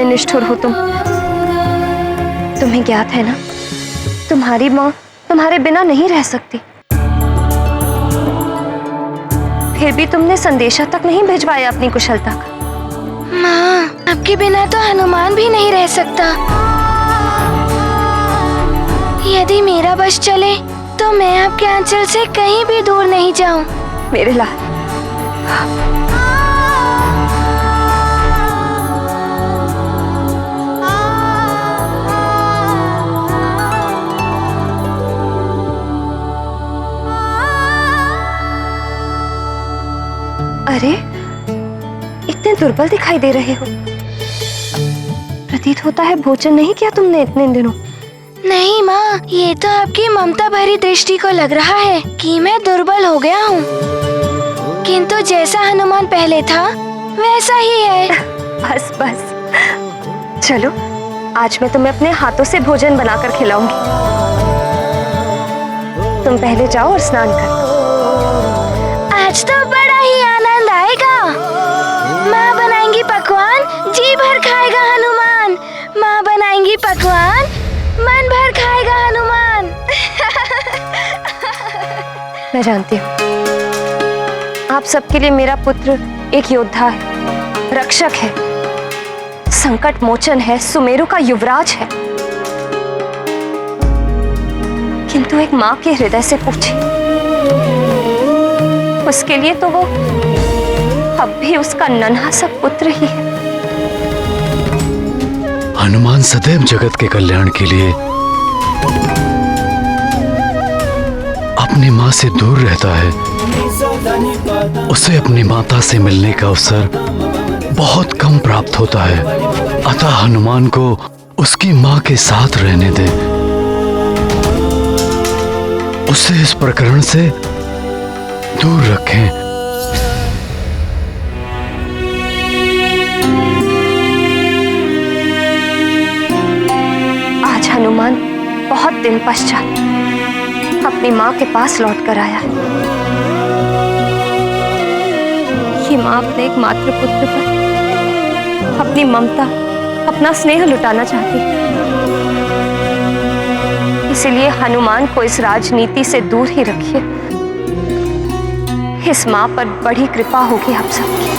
निष्ठुर हो तुम। तुम्हें ज्ञात है ना, तुम्हारी माँ तुम्हारे बिना नहीं रह सकती। फिर भी तुमने संदेशा तक नहीं भिजवाया अपनी कुशलता का। माँ, आपके बिना तो हनुमान भी नहीं रह सकता। यदि मेरा बस चले तो मैं आपके आंचल से कहीं भी दूर नहीं जाऊं। मेरे लाल, अरे इतने दुर्बल दिखाई दे रहे हो। प्रतीत होता है भोजन नहीं किया तुमने इतने दिनों। नहीं माँ, ये तो आपकी ममता भरी दृष्टि को लग रहा है कि मैं दुर्बल हो गया हूँ, किंतु जैसा हनुमान पहले था वैसा ही है। बस बस, चलो आज मैं तुम्हें अपने हाथों से भोजन बनाकर खिलाऊंगी। तुम पहले जाओ और स्नान कर। आज तो बड़ा ही आनंद आएगा। माँ बनाएंगी पकवान, जी भर खाएगा हनुमान। माँ बनाएंगी पकवान, मन भर खाएगा हनुमान। मैं जानती हूँ आप सबके लिए मेरा पुत्र एक योद्धा है, रक्षक है, संकट मोचन है, सुमेरु का युवराज है। किंतु एक माँ के हृदय से पूछे, उसके लिए तो वो अब भी उसका नन्हा सा पुत्र ही है। हनुमान सदैव जगत के कल्याण के लिए अपनी माँ से दूर रहता है। उसे अपनी माता से मिलने का अवसर बहुत कम प्राप्त होता है, अतः हनुमान को उसकी माँ के साथ रहने दे। उसे इस प्रकरण से दूर रखें। आज हनुमान बहुत दिन पश्चात अपनी माँ के पास लौट कर आया है। ये माँ अपने एक मात्र पुत्र पर अपनी ममता, अपना स्नेह लुटाना चाहती है। इसीलिए हनुमान को इस राजनीति से दूर ही रखिए। इस माँ पर बड़ी कृपा होगी आप सबकी।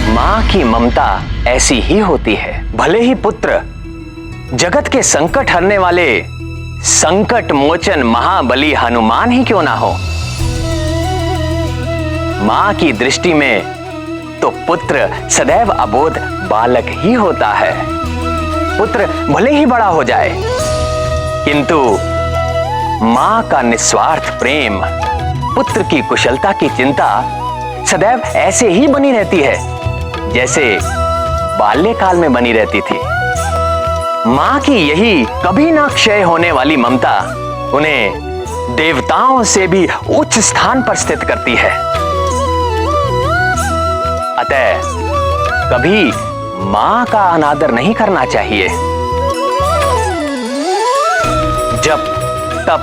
माँ की ममता ऐसी ही होती है। भले ही पुत्र जगत के संकट हरने वाले संकट मोचन महाबली हनुमान ही क्यों ना हो, माँ की दृष्टि में तो पुत्र सदैव अबोध बालक ही होता है। पुत्र भले ही बड़ा हो जाए, किंतु माँ का निस्वार्थ प्रेम, पुत्र की कुशलता की चिंता सदैव ऐसे ही बनी रहती है जैसे बाल्यकाल में बनी रहती थी। माँ की यही कभी ना क्षय होने वाली ममता उन्हें देवताओं से भी उच्च स्थान पर स्थित करती है। अतः कभी माँ का अनादर नहीं करना चाहिए। जब तब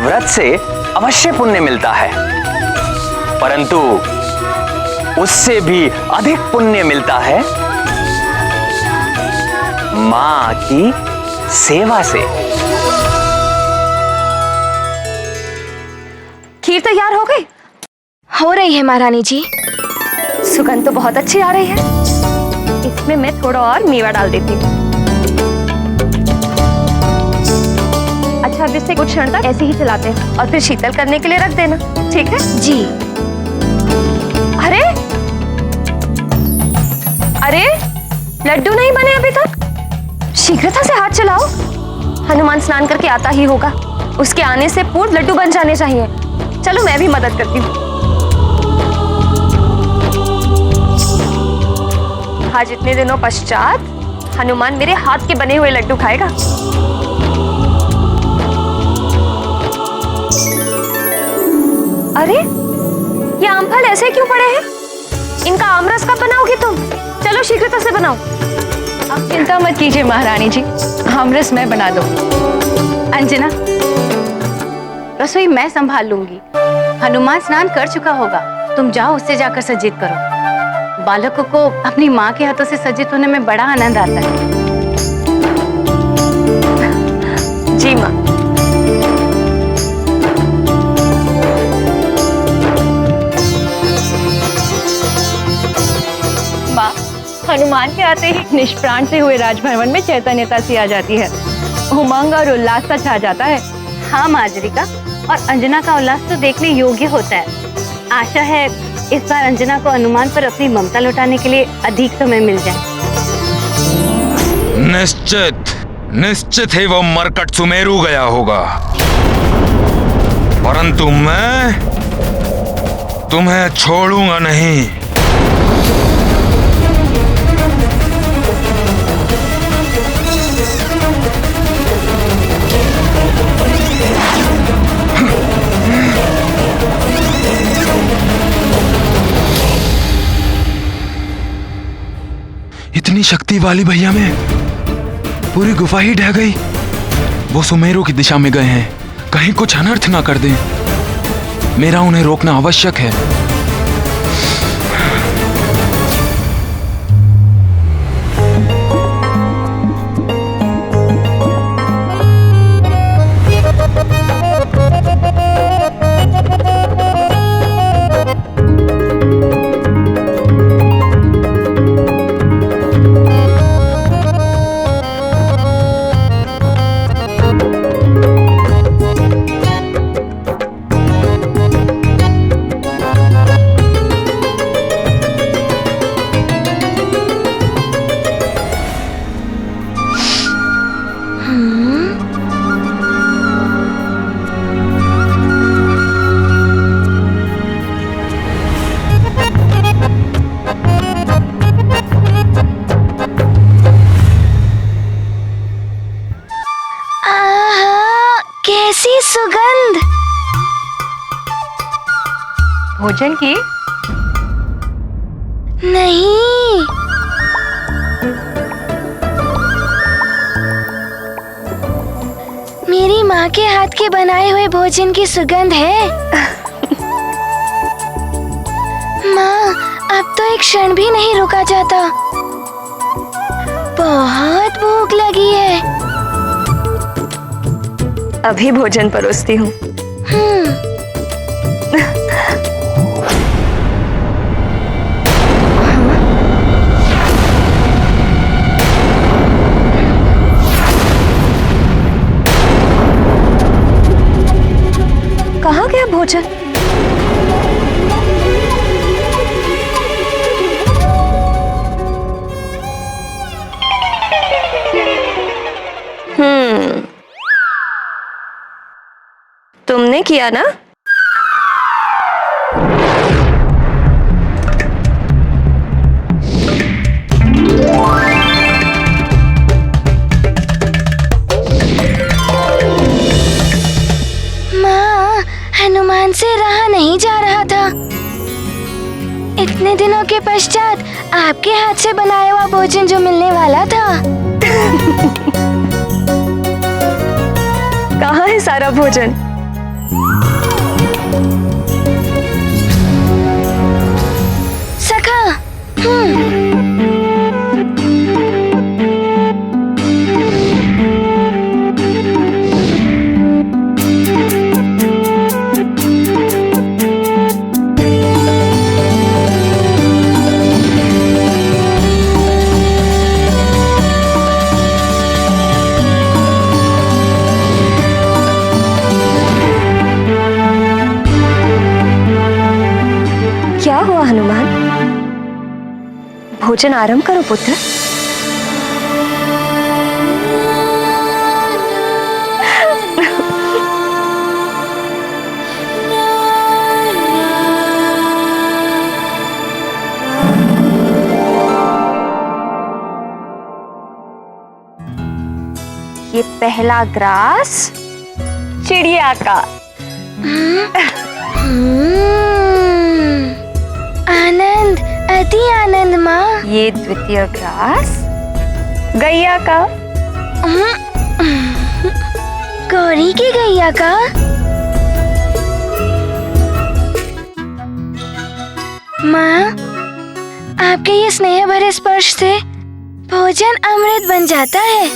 व्रत से अवश्य पुण्य मिलता है, परंतु उससे भी अधिक पुण्य मिलता है माँ की सेवा से। खीर तैयार हो गई? हो रही है महारानी जी। सुगंध तो बहुत अच्छी आ रही है। इसमें मैं थोड़ा और मेवा डाल देती हूँ। अच्छा, अब इसे कुछ क्षण तक ऐसे ही चलाते हैं और फिर शीतल करने के लिए रख देना, ठीक है? जी। अरे अरे, लड्डू नहीं बने अभी तक। शीघ्रता से हाथ चलाओ। हनुमान स्नान करके आता ही होगा, उसके आने से पूर्व लड्डू बन जाने चाहिए। चलो मैं भी मदद करती हूँ। आज इतने दिनों पश्चात हनुमान मेरे हाथ के बने हुए लड्डू खाएगा। अरे, ये आम फल ऐसे क्यों पड़े हैं? इनका आमरस कब बनाओगी तुम? चलो शीघ्रता से बनाओ। आप चिंता मत कीजिए महारानी जी, आमरस मैं बना दूं। अंजना, रसोई मैं संभाल लूंगी। हनुमान स्नान कर चुका होगा, तुम जाओ उससे जाकर सज्जित करो। बालकों को अपनी माँ के हाथों से सज्जित होने में बड़ा आनंद आता है। जी माँ। हनुमान के आते ही निष्प्राण से हुए राजभवन में चैतन्यता सी आ जाती है, उमंग और उल्लास सा छा जाता है। हाँ माजरिका, और अंजना का उल्लास तो देखने योग्य होता है। आशा है इस बार अंजना को हनुमान पर अपनी ममता लौटाने के लिए अधिक समय मिल जाए। निश्चित ही वो मरकट सुमेरु गया होगा, परंतु मैं तुम्हें छोड़ूंगा नहीं। इतनी शक्ति वाली भैया में पूरी गुफा ही ढह गई। वो सुमेरु की दिशा में गए हैं, कहीं कुछ अनर्थ ना कर दें। मेरा उन्हें रोकना आवश्यक है। सुगंध भोजन की? नहीं, मेरी माँ के हाथ के बनाए हुए भोजन की सुगंध है। माँ, अब तो एक क्षण भी नहीं रुका जाता। बहुत भूख लगी है। अभी भोजन परोसती हूँ। कहाँ गया भोजन? तुमने किया ना? माँ, हनुमान से रहा नहीं जा रहा था। इतने दिनों के पश्चात आपके हाथ से बनाया हुआ भोजन जो मिलने वाला था। कहाँ है सारा भोजन? सखा, क्या हुआ हनुमान? भोजन आरंभ करो पुत्र। ये पहला ग्रास चिड़िया का। आनंद, अति आनंद माँ। ये द्वितीय ग्रास गैया का। गौरी की गैया का। माँ, आपके ये स्नेह भरे स्पर्श से भोजन अमृत बन जाता है।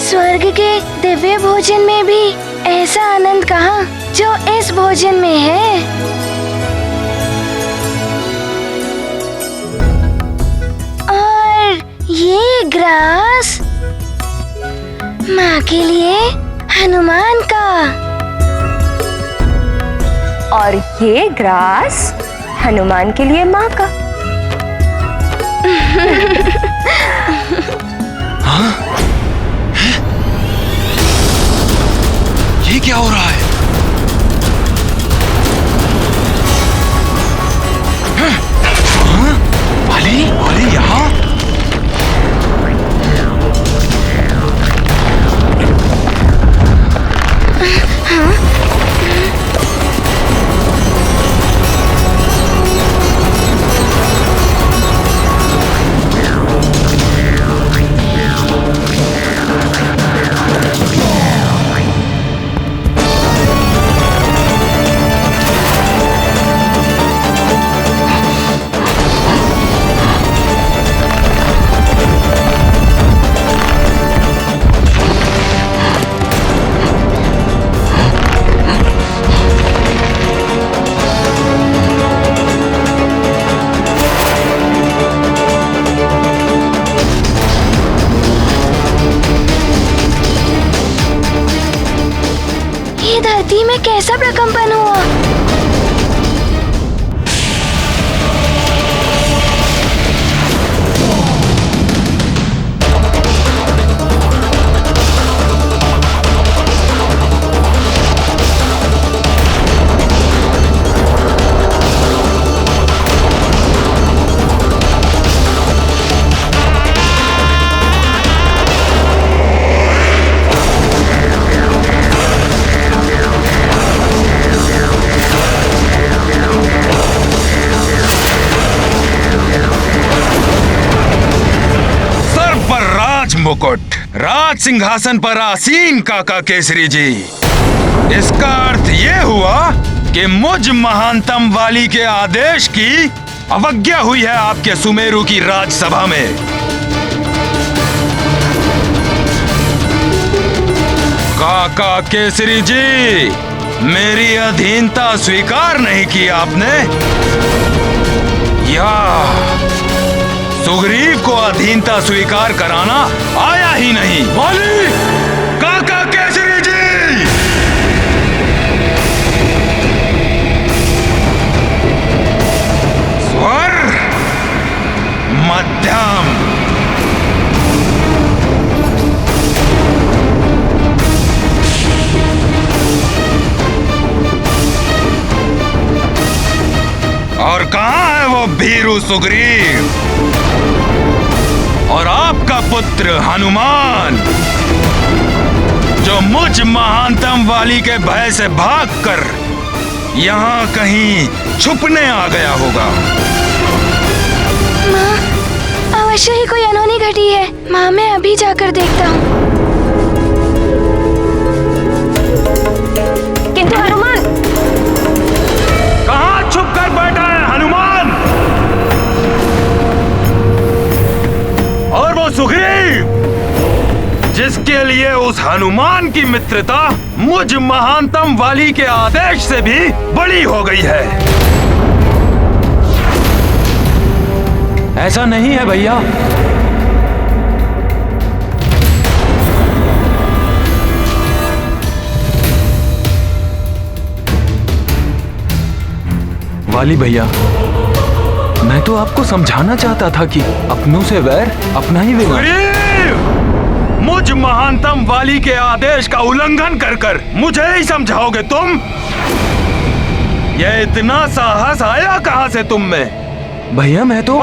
स्वर्ग के दिव्य भोजन में भी ऐसा आनंद कहाँ जो इस भोजन में है। ग्रास माँ के लिए हनुमान का, और ये ग्रास हनुमान के लिए माँ का। हाँ? ये क्या हो रहा है? हाँ? वाली यहाँ? धरती में कैसा प्रकंपन हुआ? मुकुट, राज सिंहासन पर आसीन काका केसरी जी। इसका अर्थ ये हुआ कि मुझ महानतम वाली के आदेश की अवज्ञा हुई है आपके सुमेरु की राजसभा में। काका केसरी जी, मेरी अधीनता स्वीकार नहीं की आपने, या सुग्रीव को अधीनता स्वीकार कराना आया ही नहीं। वाली! काका केसरी जी! स्वर मध्यम। और कहां है वो भीरू सुग्रीव और आपका पुत्र हनुमान, जो मुझ महानतम वाली के भय से भागकर यहाँ कहीं छुपने आ गया होगा? माँ, अवश्य ही कोई अनहोनी घटी है। माँ, मैं अभी जाकर देखता हूँ। किंतु हनुमान कहाँ छुप कर बैठा है हनुमान? और वो सुग्रीव जिसके लिए उस हनुमान की मित्रता मुझ महानतम वाली के आदेश से भी बड़ी हो गई है। ऐसा नहीं है भैया। वाली भैया, मैं तो आपको समझाना चाहता था कि अपनों से वैर अपना ही विनाश। मुझ महानतम वाली के आदेश का उल्लंघन कर कर मुझे ही समझाओगे तुम? ये इतना साहस आया कहां से तुम में? भैया मैं तो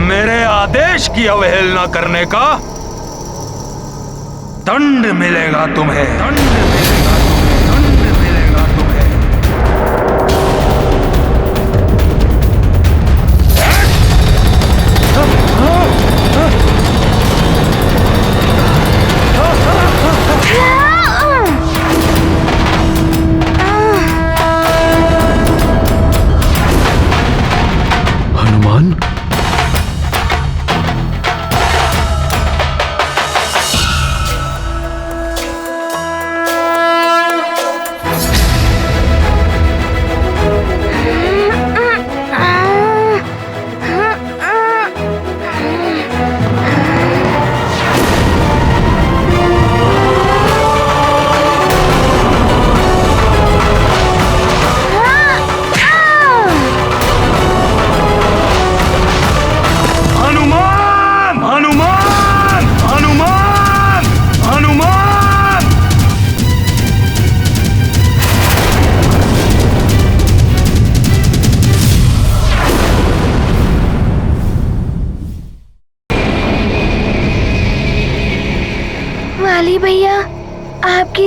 मेरे आदेश की अवहेलना करने का दंड मिलेगा तुम्हें। दंड मिलेगा तुम्हें। दंड मिलेगा तुम्हें। हनुमान,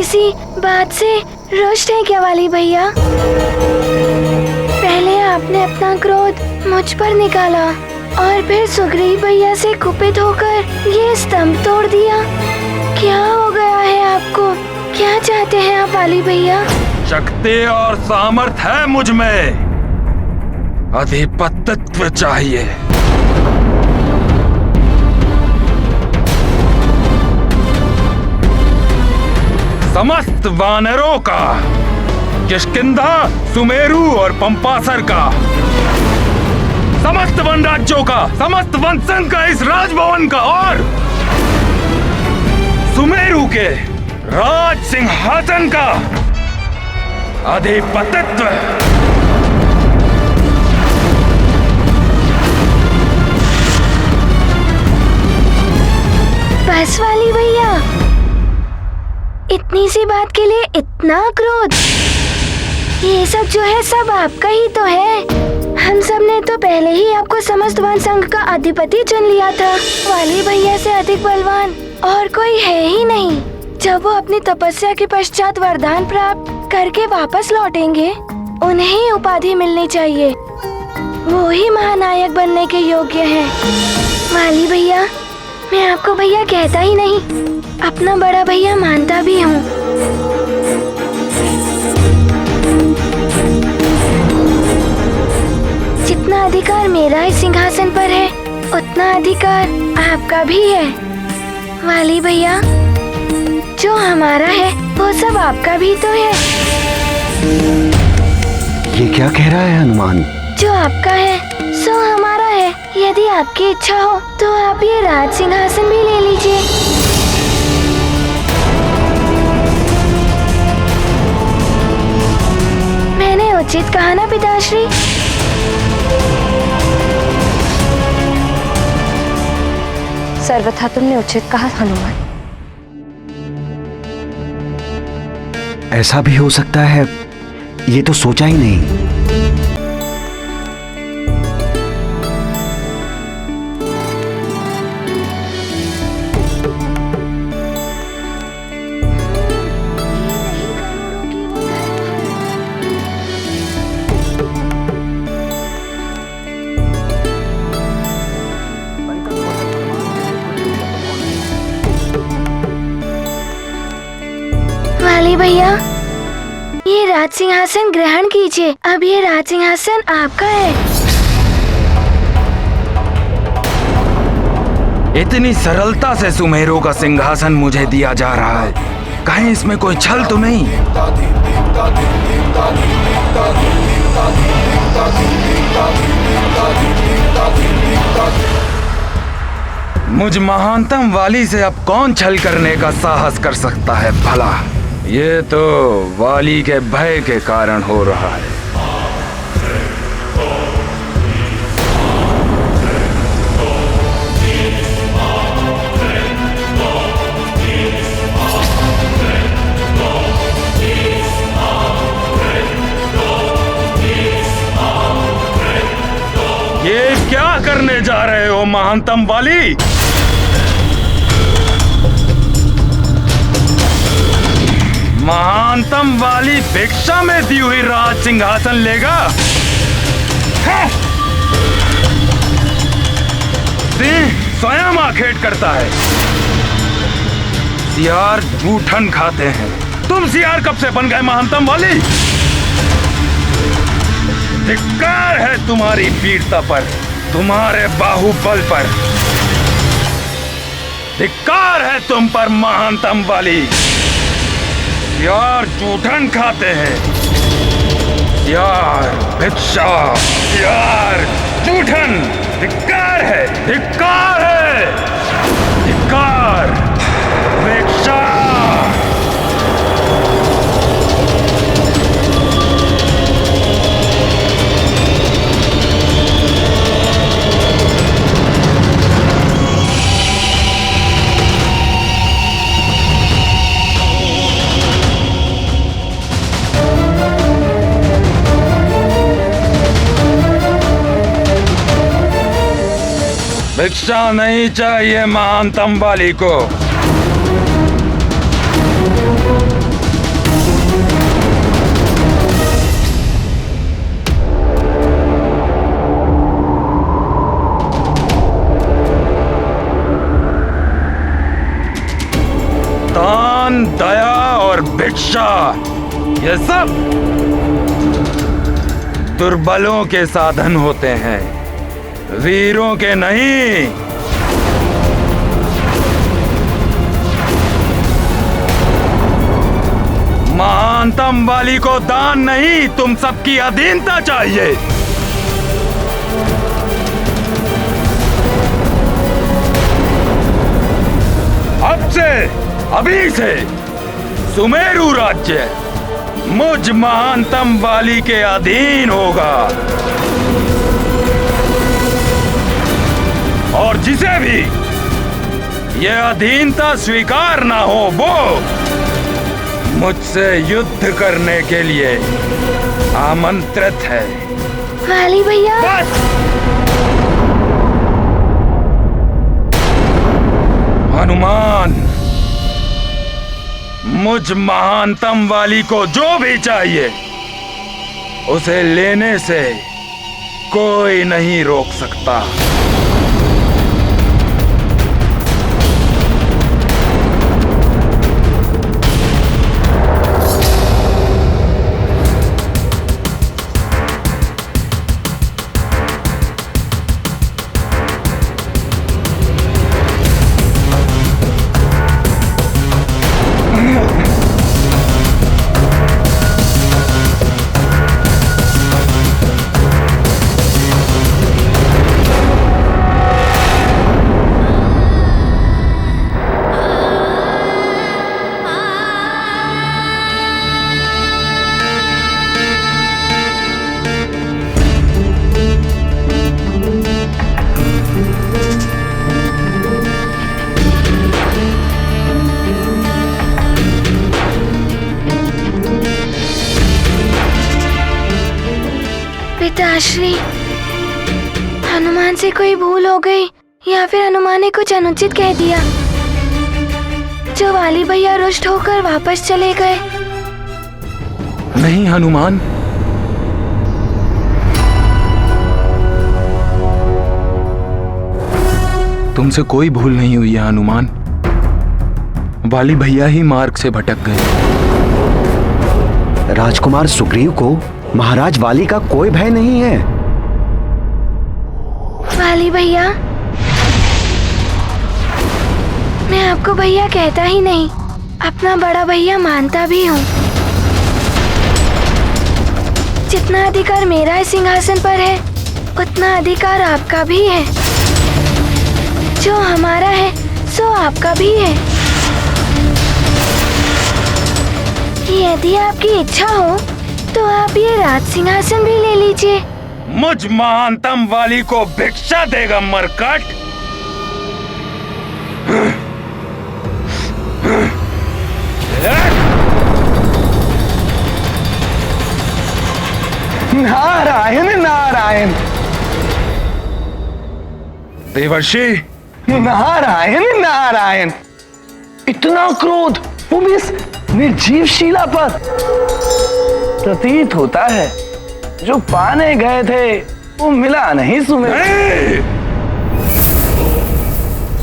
किसी बात से रुष्ट हैं क्या वाली भैया? पहले आपने अपना क्रोध मुझ पर निकाला और फिर सुग्रीव भैया से कुपित होकर ये स्तंभ तोड़ दिया। क्या हो गया है आपको? क्या चाहते हैं आप वाली भैया? शक्ति और सामर्थ है मुझ में, अधिपतित्व चाहिए। समस्त वानरों का, किष्किंधा, सुमेरु और पंपासर का, समस्त वन राज्यों का, समस्त वंशन का, इस राजभवन का और सुमेरु के राज सिंहासन का अधिपतित्व। बस वाली भैया, इतनी सी बात के लिए इतना क्रोध? ये सब जो है सब आपका ही तो है। हम सब ने तो पहले ही आपको समस्त वन संघ का अधिपति चुन लिया था। वाली भैया से अधिक बलवान और कोई है ही नहीं। जब वो अपनी तपस्या के पश्चात वरदान प्राप्त करके वापस लौटेंगे, उन्हें ही उपाधि मिलनी चाहिए। वो ही महानायक बनने के योग्य हैं। वाली भैया, मैं आपको भैया कहता ही नहीं, अपना बड़ा भैया मानता भी हूँ। जितना अधिकार मेरा इस सिंहासन पर है, उतना अधिकार आपका भी है। वाली भैया, जो हमारा है वो सब आपका भी तो है। ये क्या कह रहा है हनुमान? जो आपका है सो हमारा है। यदि आपकी इच्छा हो तो आप ये राज सिंहासन भी ले लीजिए। मैंने उचित कहा ना पिताश्री? सर्वथा तुमने उचित कहा हनुमान। ऐसा भी हो सकता है, ये तो सोचा ही नहीं। वाली भैया, ये राज सिंहासन ग्रहण कीजिए। अब ये राज सिंहासन आपका है। इतनी सरलता से सुमेरु का सिंहासन मुझे दिया जा रहा है, कहीं इसमें कोई छल तो नहीं? मुझ महानतम वाली से अब कौन छल करने का साहस कर सकता है भला? ये तो वाली के भय के कारण हो रहा है। ये क्या करने जा रहे हो महानतम वाली? महानतम वाली भिक्षा में दी हुई राज सिंहासन लेगा? सिंह स्वयं आखेट करता है, सियार जूठन खाते हैं। तुम सियार कब से बन गए महानतम वाली? धिक्कार है तुम्हारी वीरता पर, तुम्हारे बाहुबल पर। धिक्कार है तुम पर महानतम वाली। यार जूठन खाते हैं, यार भिक्षा, यार जूठन। धिक्कार है, धिक्कार है, धिक्कार, भिक्षा। भिक्षा नहीं चाहिए महानतम वाली को। ये सब दुर्बलों के साधन होते हैं, वीरों के नहीं। महानतम वाली को दान नहीं, तुम सबकी अधीनता चाहिए। अब से, अभी से सुमेरु राज्य मुझ महानतम वाली के अधीन होगा, और जिसे भी यह अधीनता स्वीकार ना हो वो मुझसे युद्ध करने के लिए आमंत्रित है। वाली भैया। हनुमान, मुझ महानतम वाली को जो भी चाहिए उसे लेने से कोई नहीं रोक सकता। पिताश्री, हनुमान से कोई भूल हो गई या फिर हनुमान ने कुछ अनुचित कह दिया जो वाली भैया रुष्ट होकर वापस चले गए? नहीं हनुमान, तुमसे कोई भूल नहीं हुई है हनुमान। वाली भैया ही मार्ग से भटक गए। राजकुमार सुग्रीव को महाराज वाली का कोई भय नहीं है। वाली भैया, मैं आपको भैया कहता ही नहीं, अपना बड़ा भैया मानता भी हूँ। जितना अधिकार मेरा इस सिंहासन पर है उतना अधिकार आपका भी है। जो हमारा है सो आपका भी है। यदि आपकी इच्छा हो तो आप ये राज सिंहासन भी ले लीजिए। मुझ महानतम वाली को भिक्षा देगा मरकट? नारायण नारायण। देवर्षि, नारायण नारायण। इतना क्रोध वो भी इस निर्जीव शीला पर। प्रतीत होता है जो पाने गए थे वो मिला नहीं सुमेरु।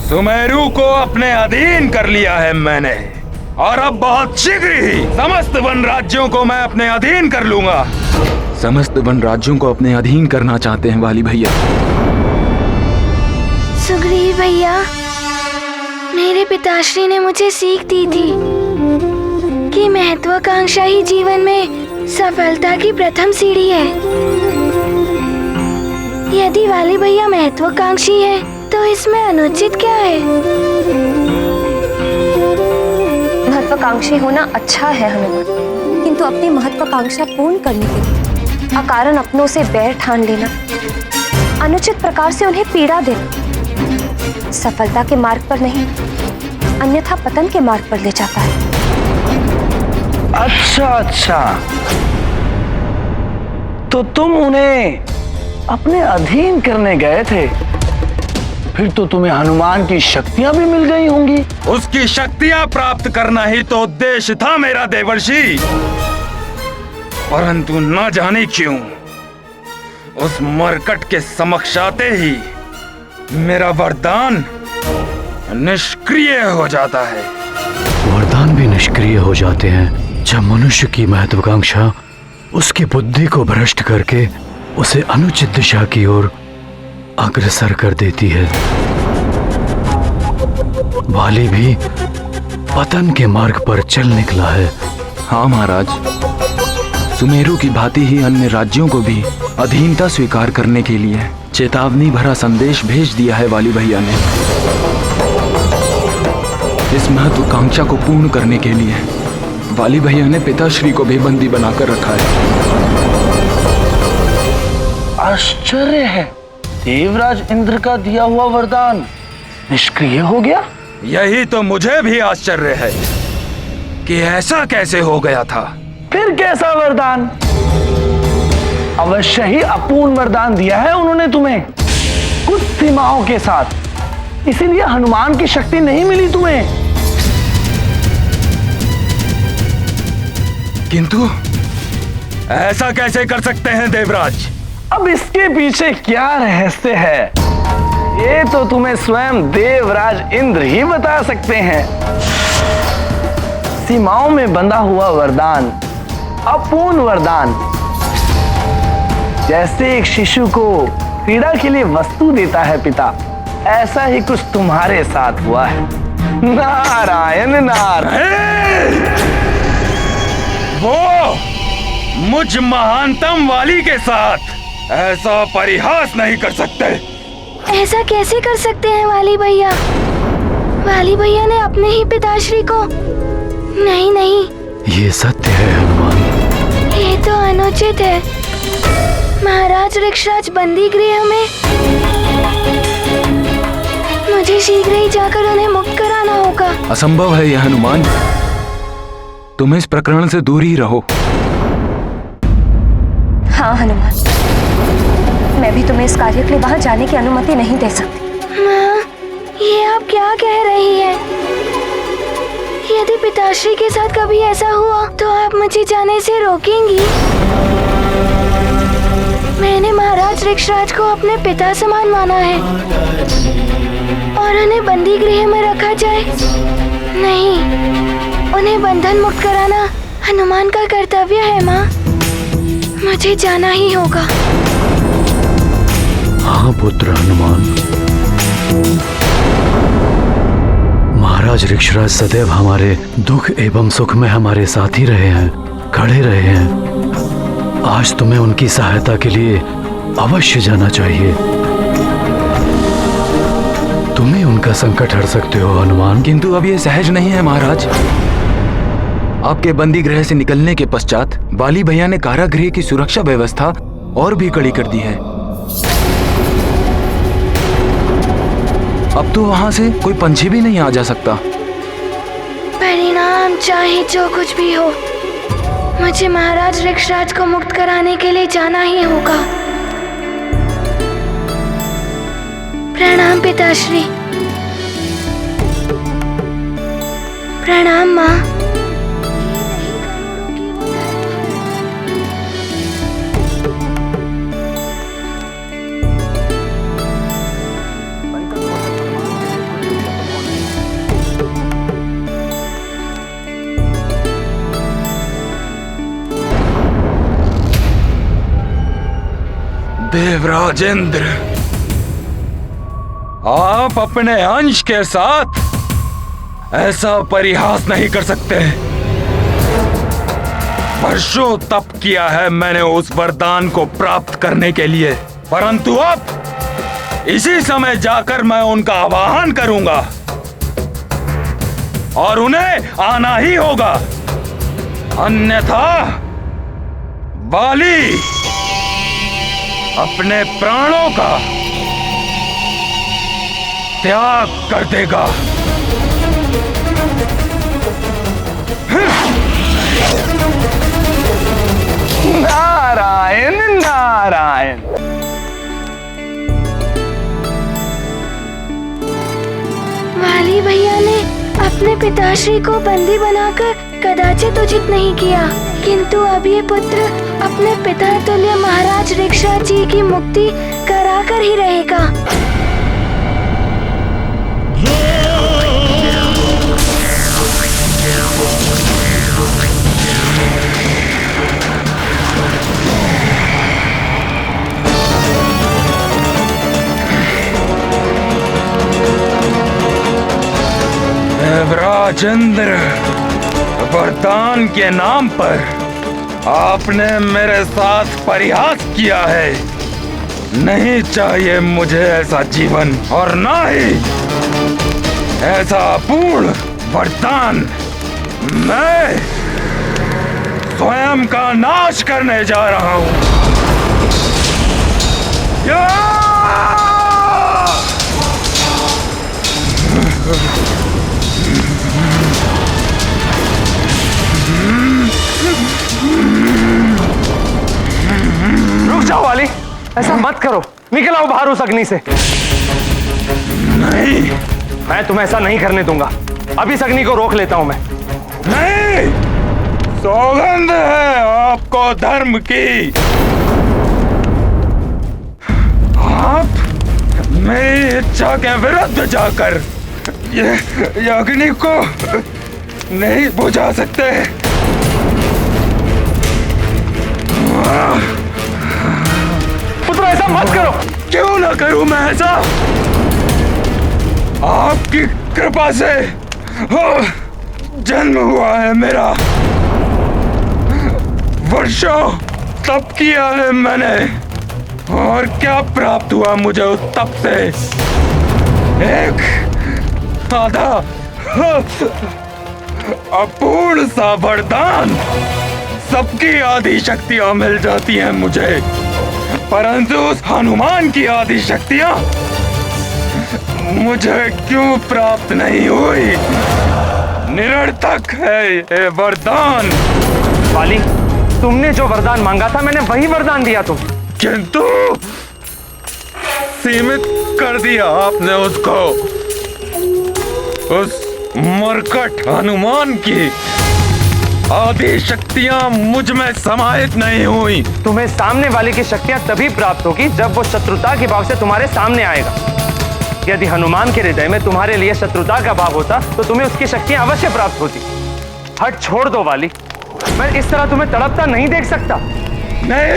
सुमेरु को अपने अधीन कर लिया है मैंने, और अब बहुत शीघ्र ही समस्त वन राज्यों को मैं अपने अधीन कर लूंगा। समस्त वन राज्यों को अपने अधीन करना चाहते हैं वाली भैया। सुग्रीव भैया, मेरे पिताश्री ने मुझे सीख दी थी कि महत्वाकांक्षा ही जीवन में सफलता की प्रथम सीढ़ी है। यदि वाली भैया महत्वाकांक्षी है तो इसमें अनुचित क्या है? महत्वाकांक्षी होना अच्छा है हनुमान, किंतु अपनी महत्वाकांक्षा पूर्ण करने के लिए अकारण अपनों से बैर ठान लेना, अनुचित प्रकार से उन्हें पीड़ा देना सफलता के मार्ग पर नहीं, अन्यथा पतन के मार्ग पर ले जाता है। अच्छा अच्छा, तो तुम उन्हें अपने अधीन करने गए थे, फिर तो तुम्हें हनुमान की शक्तियां भी मिल गई होंगी। उसकी शक्तियां प्राप्त करना ही तो उद्देश्य था मेरा देवर्षि, परंतु न जाने क्यों उस मरकट के समक्ष आते ही मेरा वरदान निष्क्रिय हो जाता है। वरदान भी निष्क्रिय हो जाते हैं जब मनुष्य की महत्वाकांक्षा उसकी बुद्धि को भ्रष्ट करके उसे अनुचित दिशा की ओर अग्रसर कर देती है, वाली भी पतन के मार्ग पर चल निकला है। हाँ महाराज, सुमेरु की भांति ही अन्य राज्यों को भी अधीनता स्वीकार करने के लिए चेतावनी भरा संदेश भेज दिया है वाली भैया ने। इस महत्वाकांक्षा को पूर्ण करने के लिए वाली भैया ने पिताश्री को भी बंदी बनाकर रखा है। आश्चर्य है, देवराज इंद्र का दिया हुआ वरदान निष्क्रिय हो गया। यही तो मुझे भी आश्चर्य है कि ऐसा कैसे हो गया था। फिर कैसा वरदान? अवश्य ही अपूर्ण वरदान दिया है उन्होंने तुम्हें, कुछ सीमाओं के साथ, इसीलिए हनुमान की शक्ति नहीं मिली तुम्हें। किंतु ऐसा कैसे कर सकते हैं देवराज? अब इसके पीछे क्या रहस्य है, ये तो तुम्हें स्वयं देवराज इंद्र ही बता सकते हैं। सीमाओं में बंधा हुआ वरदान, अपूर्ण वरदान, जैसे एक शिशु को क्रीड़ा के लिए वस्तु देता है पिता, ऐसा ही कुछ तुम्हारे साथ हुआ है। नारायण नारायण। वो मुझ महानतम वाली के साथ ऐसा परिहास नहीं कर सकते। ऐसा कैसे कर सकते हैं वाली भैया? वाली भैया ने अपने ही पिताश्री को। नहीं नहीं, ये सत्य है हनुमान। ये तो अनुचित है। महाराज ऋक्षराज बंदी गृह में, मुझे शीघ्र ही जाकर उन्हें मुक्त कराना होगा। असंभव है यह हनुमान, तुम इस प्रकरण से दूर ही रहो। हाँ हनुमान, मैं भी तुम्हें इस कार्य के लिए वहां जाने की अनुमति नहीं दे सकती। माँ, ये आप क्या कह रही हैं? यदि पिताश्री के साथ कभी ऐसा हुआ तो आप मुझे जाने से रोकेंगी? मैंने महाराज ऋक्षराज को अपने पिता समान माना है और उन्हें बंदी गृह में रखा जाए? नहीं, उन्हें बंधन मुक्त कराना हनुमान का कर्तव्य है माँ। मुझे जाना ही होगा। हाँ पुत्र हनुमान, महाराज ऋक्षराज सदैव हमारे दुख एवं सुख में हमारे साथ ही रहे हैं, खड़े रहे हैं। आज तुम्हें उनकी सहायता के लिए अवश्य जाना चाहिए। तुम ही उनका संकट हर सकते हो हनुमान। किंतु अब ये सहज नहीं है महाराज। आपके बंदी गृह से निकलने के पश्चात वाली भैया ने कारागृह की सुरक्षा व्यवस्था और भी कड़ी कर दी है। अब तो वहां से कोई पंछी भी नहीं आ जा सकता। परिणाम चाहे जो कुछ भी हो, मुझे महाराज ऋक्षराज को मुक्त कराने के लिए जाना ही होगा। प्रणाम पिताश्री। प्रणाम माँ। देवराज इंद्र, आप अपने अंश के साथ ऐसा परिहास नहीं कर सकते। वर्षों तप किया है मैंने उस वरदान को प्राप्त करने के लिए, परंतु अब इसी समय जाकर मैं उनका आवाहन करूंगा और उन्हें आना ही होगा, अन्यथा वाली अपने प्राणों का त्याग कर देगा। नारायण नारायण। वाली भैया ने अपने पिताश्री को बंदी बनाकर कदाचित उचित नहीं किया, किंतु अब ये पुत्र अपने पिता तुल्य महाराज ऋक्षराज जी की मुक्ति कराकर ही रहेगा। राजेंद्र, वरदान के नाम पर आपने मेरे साथ परिहास किया है। नहीं चाहिए मुझे ऐसा जीवन, और ना ही ऐसा अपूर्ण वरदान। मैं स्वयं का नाश करने जा रहा हूं। रुक जाओ वाली, ऐसा मत करो। निकल आओ बाहर उस अग्नि से। नहीं, मैं तुम्हें ऐसा नहीं करने दूंगा। अभी इस अग्नि को रोक लेता हूं मैं। नहीं, सौगंध है आपको धर्म की। आप मेरी इच्छा के विरुद्ध जाकर ये अग्नि को नहीं बुझा सकते। पुत्र, ऐसा मत करो। क्यों ना करूं मैं ऐसा? आपकी कृपा से जन्म हुआ है मेरा। वर्षों तप किया है मैंने, और क्या प्राप्त हुआ मुझे उस तप से? एक आधा अपूर्ण सा वरदान। सबकी आदि शक्तियां मिल जाती हैं मुझे, परंतु उस हनुमान की आदि शक्तियां मुझे क्यों प्राप्त नहीं हुई? निरर्थक है ये वरदान। वाली, तुमने जो वरदान मांगा था मैंने वही वरदान दिया तुम्हें। किंतु सीमित कर दिया आपने उसको। उस मरकट हनुमान की आदि शक्तियां मुझ में समाहित नहीं हुई। तुम्हें सामने वाले की शक्तियां तभी प्राप्त होगी जब वो शत्रुता के भाव से तुम्हारे सामने आएगा। यदि हनुमान के हृदय में तुम्हारे लिए शत्रुता का भाव होता तो तुम्हें उसकी शक्तियां अवश्य प्राप्त होती। हट छोड़ दो वाली, मैं इस तरह तुम्हें तड़पता नहीं देख सकता। नहीं!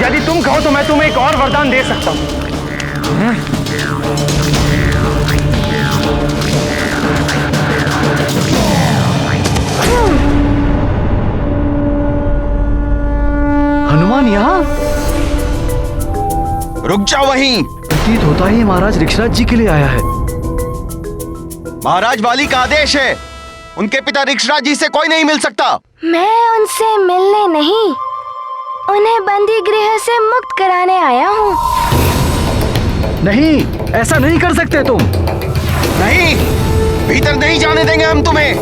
यदि तुम कहो तो मैं तुम्हें एक और वरदान दे सकता हूं। हनुमान यहाँ? रुक जाओ वहीं। प्रतीत होता ही महाराज ऋक्षराज जी के लिए आया है। महाराज वाली का आदेश है, उनके पिता ऋक्षराज जी से कोई नहीं मिल सकता। मैं उनसे मिलने नहीं, उन्हें बंदी गृह से मुक्त कराने आया हूँ। नहीं, ऐसा नहीं कर सकते तुम। नहीं, भीतर नहीं जाने देंगे हम तुम्हें।